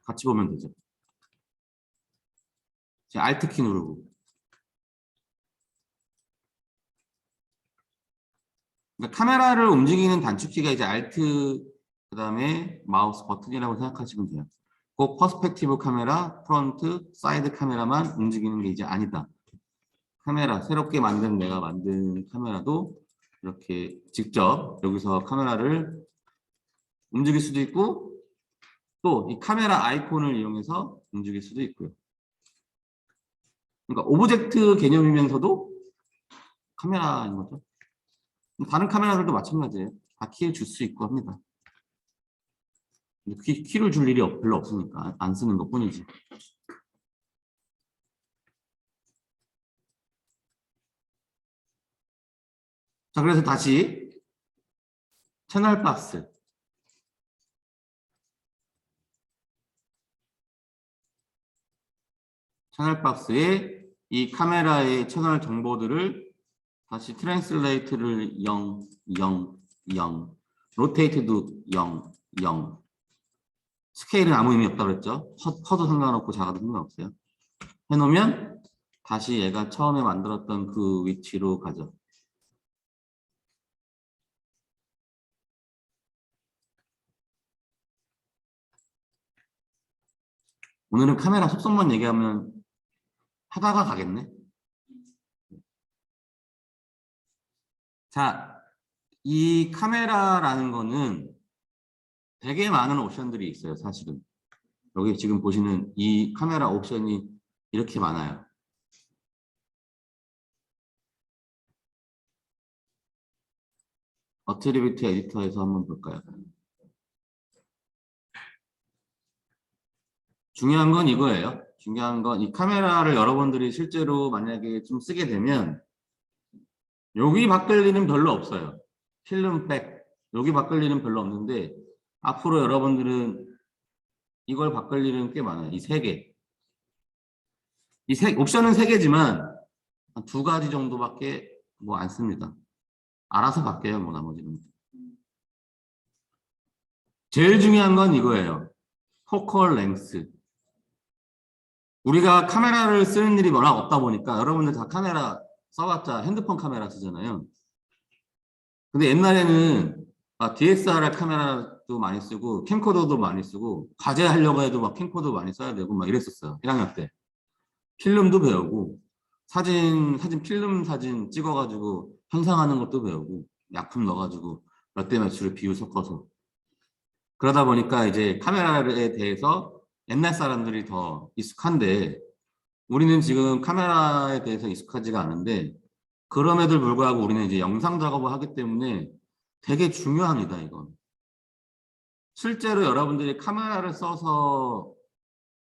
S1: 같이 보면 되죠. Alt키 누르고. 그러니까 카메라를 움직이는 단축키가 이제 Alt 그다음에 마우스 버튼이라고 생각하시면 돼요. 꼭 퍼스펙티브 카메라, 프론트, 사이드 카메라만 움직이는 게 이제 아니다. 카메라, 새롭게 내가 만든 카메라도 이렇게 직접 여기서 카메라를 움직일 수도 있고 또 이 카메라 아이콘을 이용해서 움직일 수도 있고요. 그러니까 오브젝트 개념이면서도 카메라인 거죠. 다른 카메라들도 마찬가지예요. 다 키를 줄 수 있고 합니다. 키를 줄 일이 별로 없으니까 안 쓰는 것 뿐이지. 자, 그래서 다시 채널 박스. 채널 박스에 이 카메라의 채널 정보들을 다시 트랜슬레이트를 0, 0, 0, 로테이트도 0, 0. 스케일은 아무 의미 없다고 그랬죠. 커도 상관없고 작아도 상관없어요. 해놓으면 다시 얘가 처음에 만들었던 그 위치로 가죠. 오늘은 카메라 속성만 얘기하면 하다가 가겠네. 자, 이 카메라라는 거는 되게 많은 옵션들이 있어요, 사실은. 여기 지금 보시는 이 카메라 옵션이 이렇게 많아요. 어트리뷰트 에디터에서 한번 볼까요? 중요한 건 이거예요. 중요한 건 이 카메라를 여러분들이 실제로 만약에 좀 쓰게 되면 여기 바꿀 일은 별로 없어요. 필름백 여기 바꿀 일은 별로 없는데 앞으로 여러분들은 이걸 바꿀 일은 꽤 많아요. 이 세 개. 옵션은 세 개지만 한 두 가지 정도밖에 뭐 안 씁니다. 알아서 바뀌어요. 뭐 나머지는. 제일 중요한 건 이거예요. 포컬 랭스. 우리가 카메라를 쓰는 일이 워낙 없다 보니까 여러분들 다 카메라 써봤자 핸드폰 카메라 쓰잖아요. 근데 옛날에는 DSLR 카메라도 많이 쓰고 캠코더도 많이 쓰고 과제하려고 해도 막 캠코더 많이 써야 되고 막 이랬었어요. 1학년 때. 필름도 배우고 사진 필름 사진 찍어가지고 현상하는 것도 배우고 약품 넣어가지고 몇 대 몇으로 비율 섞어서 그러다 보니까 이제 카메라에 대해서 옛날 사람들이 더 익숙한데 우리는 지금 카메라에 대해서 익숙하지가 않은데 그럼에도 불구하고 우리는 이제 영상 작업을 하기 때문에 되게 중요합니다, 이건. 실제로 여러분들이 카메라를 써서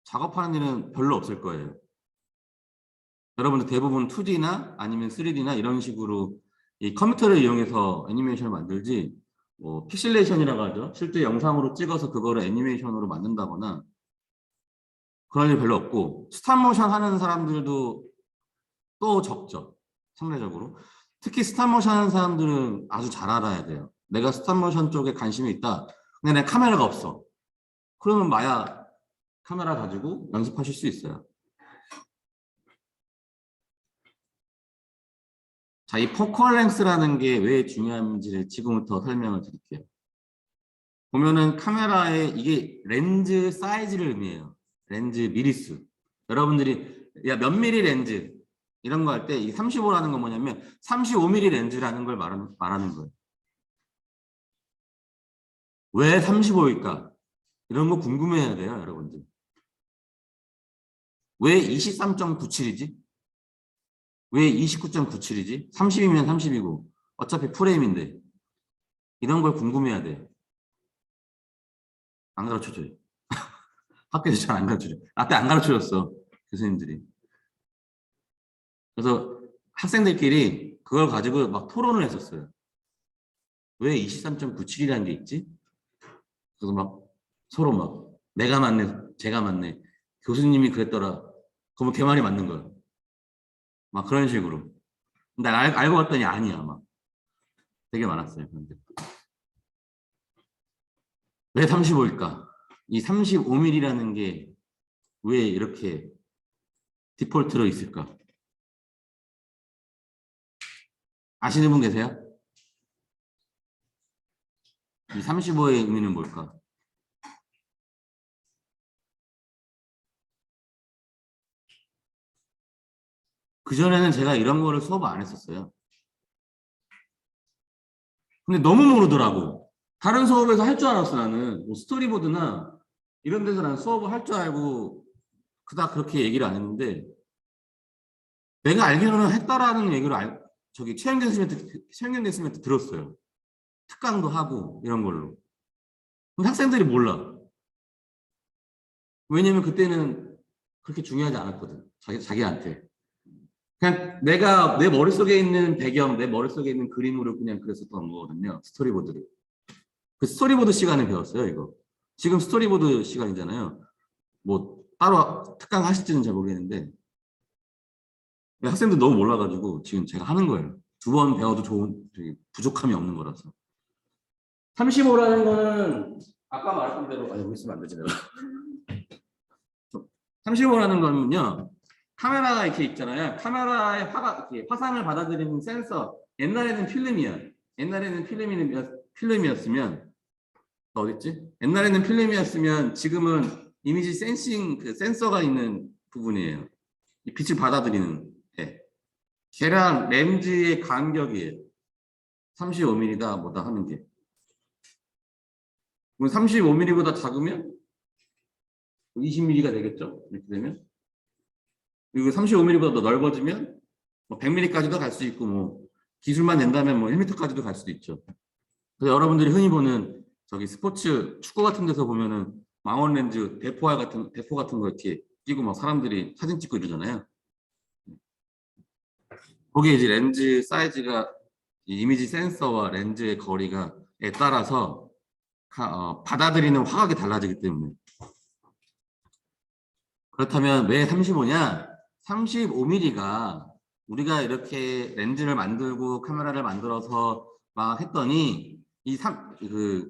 S1: 작업하는 일은 별로 없을 거예요. 여러분들 대부분 2D나 아니면 3D나 이런 식으로 이 컴퓨터를 이용해서 애니메이션을 만들지 뭐 픽셀레이션이라고 하죠. 실제 영상으로 찍어서 그거를 애니메이션으로 만든다거나 그런 일 별로 없고 스탑모션 하는 사람들도 또 적죠. 상대적으로. 특히 스탑모션 하는 사람들은 아주 잘 알아야 돼요. 내가 스탑모션 쪽에 관심이 있다. 근데 내 카메라가 없어. 그러면 마야 카메라 가지고 연습하실 수 있어요. 자, 이 포컬 랭스라는 게 왜 중요한지를 지금부터 설명을 드릴게요. 보면은 카메라에 이게 렌즈 사이즈를 의미해요. 렌즈 미리수. 여러분들이 야, 몇 미리 렌즈 이런 거 할 때 이 35라는 건 뭐냐면 35mm 렌즈라는 걸 말하는 거예요. 왜 35일까? 이런 거 궁금해야 돼요, 여러분들. 왜 23.97이지? 왜 29.97이지? 30이면 30이고 어차피 프레임인데 이런 걸 궁금해야 돼요. 안 가르쳐줘요. 학교에서 잘 안 가르쳐줘요. 앞에 안 가르쳐줬어, 교수님들이. 그래서 학생들끼리 그걸 가지고 막 토론을 했었어요. 왜 23.97이라는 게 있지? 그래서 막 서로 막 내가 맞네, 제가 맞네. 교수님이 그랬더라. 그러면 걔 말이 맞는 거야. 막 그런 식으로. 근데 알고 봤더니 아니야. 막 되게 많았어요. 근데 왜 35일까? 이 35mm라는 게 왜 이렇게 디폴트로 있을까? 아시는 분 계세요? 이 35의 의미는 뭘까? 그전에는 제가 이런 거를 수업을 안 했었어요. 근데 너무 모르더라고. 다른 수업에서 할 줄 알았어, 나는. 뭐 스토리보드나 이런 데서 난 수업을 할 줄 알고 그닥 그렇게 얘기를 안 했는데 내가 알기로는 했다라는 얘기를 저기 최영경 선생님한테 들었어요. 특강도 하고 이런 걸로. 근데 학생들이 몰라. 왜냐면 그때는 그렇게 중요하지 않았거든. 자기한테. 그냥 내가 내 머릿속에 있는 배경, 내 머릿속에 있는 그림으로 그냥 그랬었던 거거든요. 스토리보드를. 그 스토리보드 시간에 배웠어요, 이거. 지금 스토리보드 시간이잖아요. 뭐 따로 특강 하실지는 잘 모르겠는데 학생들 너무 몰라가지고 지금 제가 하는 거예요. 2번 배워도 부족함이 없는 거라서. 35라는 거는 아까 말했던 대로 여기 있으면 안 되지 내가. 35라는 거는요. 카메라가 이렇게 있잖아요. 카메라의 화상을 받아들이는 센서. 옛날에는 필름이야. 옛날에는 필름이었으면 어딨지? 옛날에는 필름이었으면 지금은 이미지 센싱 그 센서가 있는 부분이에요. 이 빛을 받아들이는. 예. 걔랑 렌즈의 간격이에요. 35mm다 뭐다 하는 게. 35mm보다 작으면 20mm가 되겠죠? 이렇게 되면. 그리고 35mm보다 더 넓어지면 뭐 100mm까지도 갈 수 있고 뭐 기술만 된다면 뭐 1m까지도 갈 수도 있죠. 그래서 여러분들이 흔히 보는 저기 스포츠 축구 같은 데서 보면은 망원 렌즈 대포 같은 거 이렇게 끼고 막 사람들이 사진 찍고 이러잖아요. 거기에 이제 렌즈 사이즈가 이미지 센서와 렌즈의 거리가에 따라서 받아들이는 화각이 달라지기 때문에. 그렇다면 왜 35냐? 35mm가 우리가 이렇게 렌즈를 만들고 카메라를 만들어서 막 했더니 그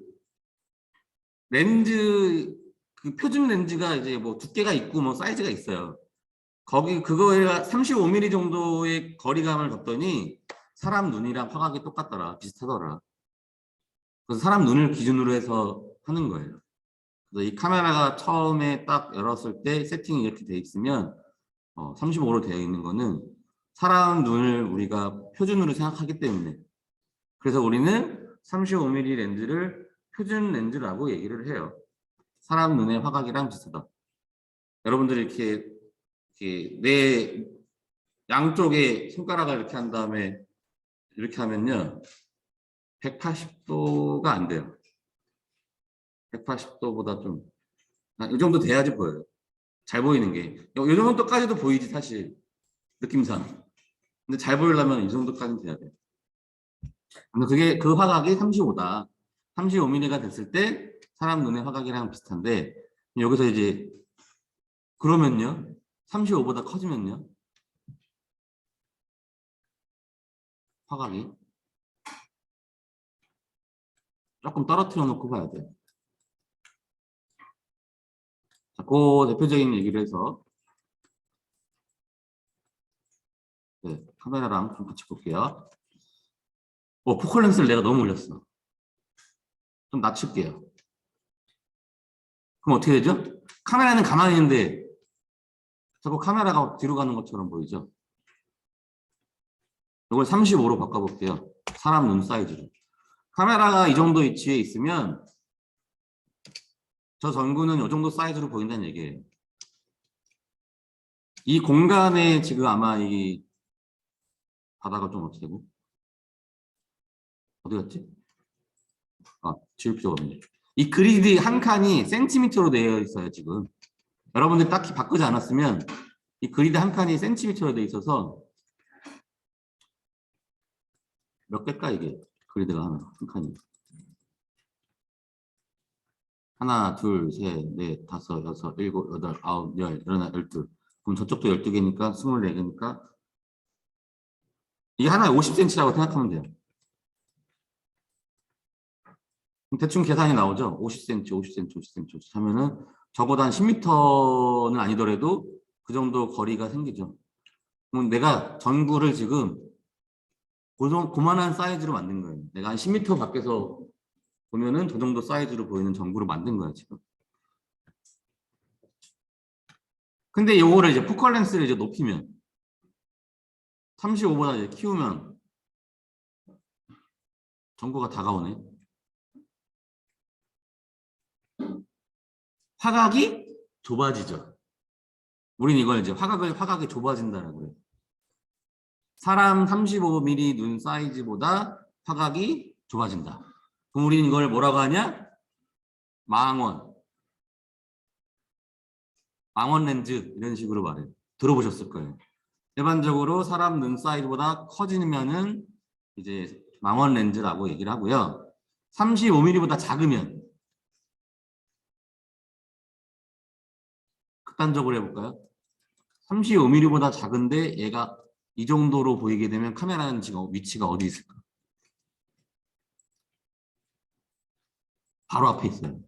S1: 렌즈 그 표준 렌즈가 이제 뭐 두께가 있고 뭐 사이즈가 있어요. 그거에 35mm 정도의 거리감을 뒀더니 사람 눈이랑 화각이 똑같더라, 비슷하더라. 그래서 사람 눈을 기준으로 해서 하는 거예요. 그래서 이 카메라가 처음에 딱 열었을 때 세팅이 이렇게 돼 있으면 35로 되어 있는 거는 사람 눈을 우리가 표준으로 생각하기 때문에. 그래서 우리는 35mm 렌즈를 표준 렌즈라고 얘기를 해요. 사람 눈의 화각이랑 비슷하다. 여러분들이 이렇게 내 양쪽에 손가락을 이렇게 한 다음에 이렇게 하면요. 180도가 안 돼요. 180도보다 좀, 이 정도 돼야지 보여요. 잘 보이는 게. 이 정도까지도 보이지, 사실. 느낌상. 근데 잘 보이려면 이 정도까지는 돼야 돼요. 근데 그 화각이 35다. 35mm가 됐을 때 사람 눈의 화각이랑 비슷한데, 여기서 이제, 그러면요. 35보다 커지면요. 화각이. 조금 떨어뜨려 놓고 봐야 돼요. 자, 그 대표적인 얘기를 해서, 네, 카메라랑 좀 같이 볼게요. 포컬렌스를 내가 너무 올렸어. 좀 낮출게요. 그럼 어떻게 되죠? 카메라는 가만히 있는데 자꾸 카메라가 뒤로 가는 것처럼 보이죠? 이걸 35로 바꿔볼게요. 사람 눈 사이즈로. 카메라가 이 정도 위치에 있으면 저 전구는 이 정도 사이즈로 보인다는 얘기예요. 이 공간에 지금 아마 이 바닥을 좀 어떻게 되고 어디 갔지? 지울 필요가 없네. 이 그리드 한 칸이 센티미터로 되어 있어요, 지금. 여러분들 딱히 바꾸지 않았으면 이 그리드 한 칸이 센티미터로 되어 있어서 몇 개일까 이게? 그리드가 한 칸이. 하나, 둘, 셋, 넷, 다섯, 여섯, 일곱, 여덟, 아홉, 열, 열하나, 열둘. 그럼 저쪽도 12개니까 24개니까 이게 하나에 50cm라고 생각하면 돼요. 대충 계산이 나오죠. 50cm, 50cm, 50cm, 50cm 하면은 적어도 한 10m는 아니더라도 그 정도 거리가 생기죠. 그럼 내가 전구를 지금 고만한 사이즈로 만든 거예요. 내가 한 10m 밖에서 보면은 저 정도 사이즈로 보이는 전구를 만든 거예요, 지금. 근데 요거를 이제 포컬 렌스를 이제 높이면 35보다 이제 키우면 전구가 다가오네. 화각이 좁아지죠. 우린 이걸 이제 화각이 좁아진다라고 해요. 사람 35mm 눈 사이즈보다 화각이 좁아진다. 그럼 우리는 이걸 뭐라고 하냐? 망원 렌즈 이런 식으로 말해요. 들어보셨을 거예요. 일반적으로 사람 눈 사이즈보다 커지면은 이제 망원 렌즈라고 얘기를 하고요. 35mm보다 작으면 극단적으로 해볼까요? 35mm보다 작은데 얘가 이 정도로 보이게 되면 카메라는 지금 위치가 어디 있을까? 바로 앞에 있어요.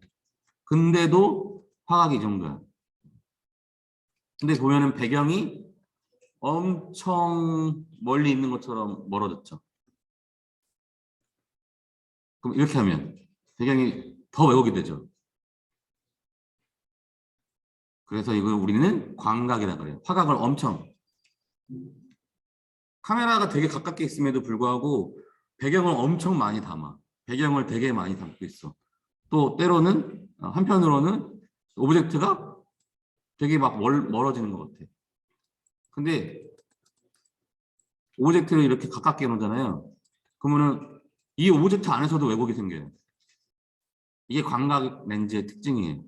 S1: 근데도 화각이 이 정도야. 근데 보면은 배경이 엄청 멀리 있는 것처럼 멀어졌죠. 그럼 이렇게 하면 배경이 더 왜곡이 되죠. 그래서 이걸 우리는 광각이라 그래요. 화각을 엄청. 카메라가 되게 가깝게 있음에도 불구하고 배경을 엄청 많이 담아. 배경을 되게 많이 담고 있어. 또 때로는 한편으로는 오브젝트가 되게 막 멀어지는 것 같아. 근데 오브젝트를 이렇게 가깝게 놓잖아요. 그러면은 이 오브젝트 안에서도 왜곡이 생겨요. 이게 광각 렌즈의 특징이에요.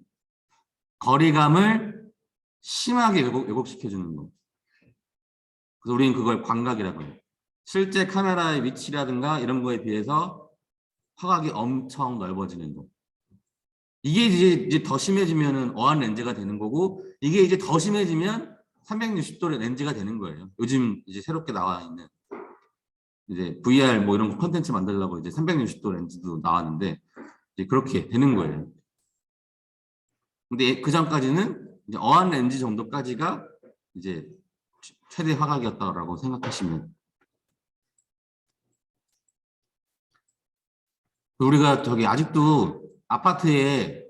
S1: 거리감을 심하게 왜곡시켜주는 거. 그래서 우리는 그걸 광각이라고 해요. 실제 카메라의 위치라든가 이런 거에 비해서 화각이 엄청 넓어지는 거. 이게 이제 더 심해지면은 어안 렌즈가 되는 거고, 이게 이제 더 심해지면 360도 렌즈가 되는 거예요. 요즘 이제 새롭게 나와 있는 이제 VR 뭐 이런 거 컨텐츠 만들려고 이제 360도 렌즈도 나왔는데 이제 그렇게 되는 거예요. 근데 그 전까지는 이제 어안 렌즈 정도까지가 이제 최대 화각이었다라고 생각하시면. 우리가 저기 아직도 아파트에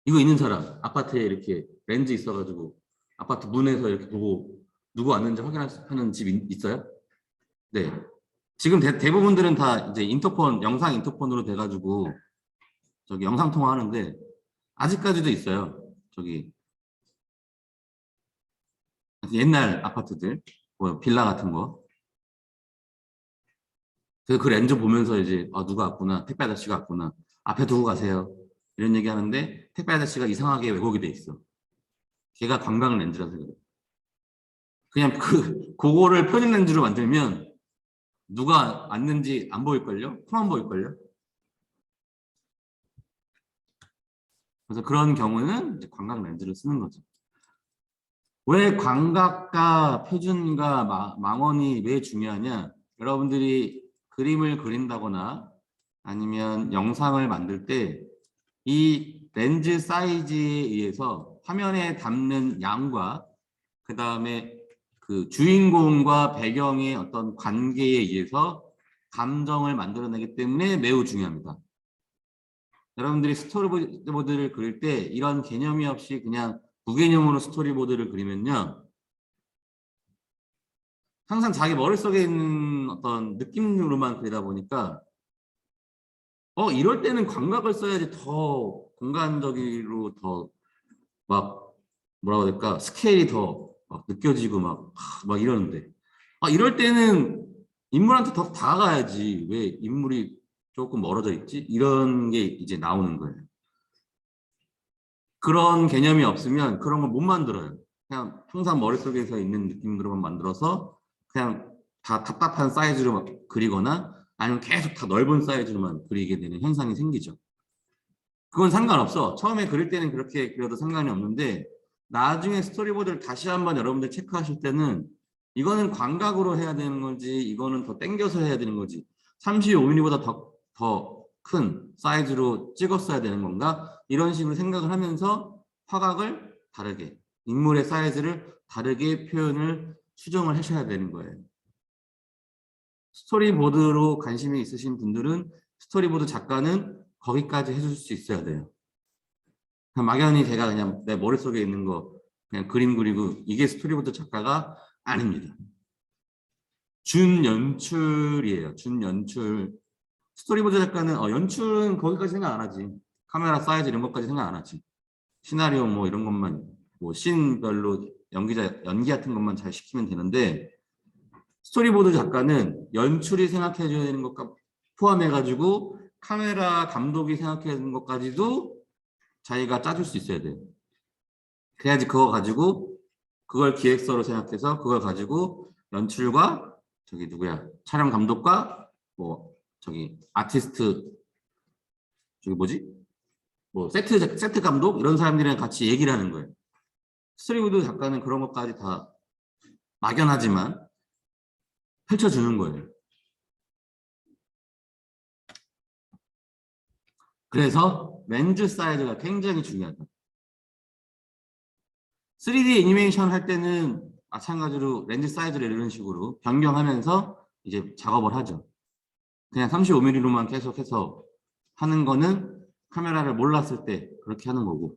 S1: 이거 있는 사람, 아파트에 이렇게 렌즈 있어가지고 아파트 문에서 이렇게 보고 누구 왔는지 확인하는 집 있어요? 네. 지금 대부분들은 다 이제 영상 인터폰으로 돼가지고 저기 영상 통화하는데 아직까지도 있어요. 저기 옛날 아파트들, 뭐 빌라 같은 거. 그래서 그 렌즈 보면서 이제 누가 왔구나, 택배 아저씨가 왔구나, 앞에 두고 가세요. 이런 얘기 하는데 택배 아저씨가 이상하게 왜곡이 돼 있어. 걔가 관광 렌즈라서 그래. 그냥 그거를 표준 렌즈로 만들면 누가 왔는지 안 보일걸요? 코만 보일걸요? 그래서 그런 경우는 이제 광각 렌즈를 쓰는 거죠. 왜 광각과 표준과 망원이 왜 중요하냐? 여러분들이 그림을 그린다거나 아니면 영상을 만들 때 이 렌즈 사이즈에 의해서 화면에 담는 양과 그 다음에 그 주인공과 배경의 어떤 관계에 의해서 감정을 만들어내기 때문에 매우 중요합니다. 여러분들이 스토리보드를 그릴 때 이런 개념이 없이 그냥 무개념으로 스토리보드를 그리면요. 항상 자기 머릿속에 있는 어떤 느낌으로만 그리다 보니까 이럴 때는 광각을 써야지 더 공간적으로 더 막 뭐라고 해야 될까 스케일이 더 막 느껴지고 막 이러는데 이럴 때는 인물한테 더 다가가야지 왜 인물이 조금 멀어져 있지? 이런 게 이제 나오는 거예요. 그런 개념이 없으면 그런 걸 못 만들어요. 그냥 항상 머릿속에서 있는 느낌으로만 만들어서 그냥 다 답답한 사이즈로 그리거나 아니면 계속 다 넓은 사이즈로만 그리게 되는 현상이 생기죠. 그건 상관없어. 처음에 그릴 때는 그렇게 그려도 상관이 없는데 나중에 스토리보드를 다시 한번 여러분들 체크하실 때는 이거는 광각으로 해야 되는 건지 이거는 더 당겨서 해야 되는 건지 35mm보다 더 큰 사이즈로 찍었어야 되는 건가 이런 식으로 생각을 하면서 화각을 다르게 인물의 사이즈를 다르게 표현을 수정을 하셔야 되는 거예요. 스토리보드로 관심이 있으신 분들은 스토리보드 작가는 거기까지 해줄 수 있어야 돼요. 막연히 제가 그냥 내 머릿속에 있는 거 그냥 그림 그리고 이게 스토리보드 작가가 아닙니다. 준연출이에요. 준연출. 스토리보드 작가는 연출은 거기까지 생각 안 하지. 카메라 사이즈 이런 것까지 생각 안 하지. 시나리오 뭐 이런 것만 뭐 씬별로 연기 같은 것만 잘 시키면 되는데 스토리보드 작가는 연출이 생각해 줘야 되는 것과 포함해가지고 카메라 감독이 생각해야 되는 것까지도 자기가 짜줄 수 있어야 돼요. 그래야지 그거 가지고 그걸 기획서로 생각해서 그걸 가지고 연출과 저기 누구야 촬영 감독과 뭐 저기 아티스트 저기 뭐지 뭐 세트 감독 이런 사람들이랑 같이 얘기를 하는 거예요. 스토리보드 작가는 그런 것까지 다 막연하지만 펼쳐주는 거예요. 그래서 렌즈 사이즈가 굉장히 중요하다. 3D 애니메이션 할 때는 마찬가지로 렌즈 사이즈를 이런 식으로 변경하면서 이제 작업을 하죠. 그냥 35mm로만 계속해서 하는 거는 카메라를 몰랐을 때 그렇게 하는 거고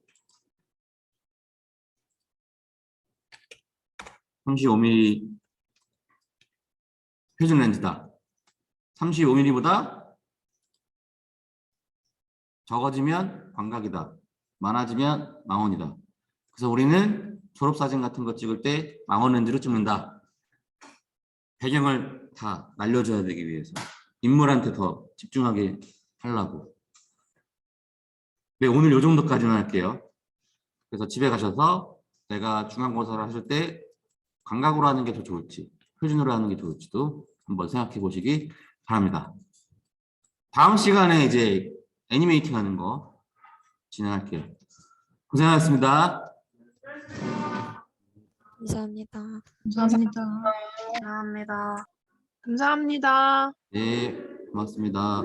S1: 35mm 표준 렌즈다. 35mm보다 적어지면 광각이다. 많아지면 망원이다. 그래서 우리는 졸업사진 같은 거 찍을 때 망원 렌즈로 찍는다. 배경을 다 날려줘야 되기 위해서. 인물한테 더 집중하게 하려고. 네, 오늘 요 정도까지만 할게요. 그래서 집에 가셔서 내가 중간고사를 하실 때 광각으로 하는 게 더 좋을지 표준으로 하는 게 좋을지도 한번 생각해 보시기 바랍니다. 다음 시간에 이제 애니메이팅 하는 거 진행할게요. 고생하셨습니다.
S2: 감사합니다.
S3: 감사합니다.
S4: 감사합니다.
S3: 감사합니다.
S1: 네, 고맙습니다.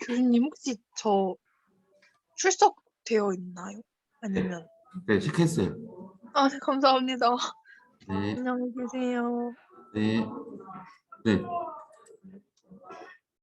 S3: 교수님 혹시 저 출석되어 있나요? 아니면
S1: 네, 체크했어요.
S3: 네, 감사합니다.
S1: 네,
S3: 안녕히 계세요.
S1: 네, 네.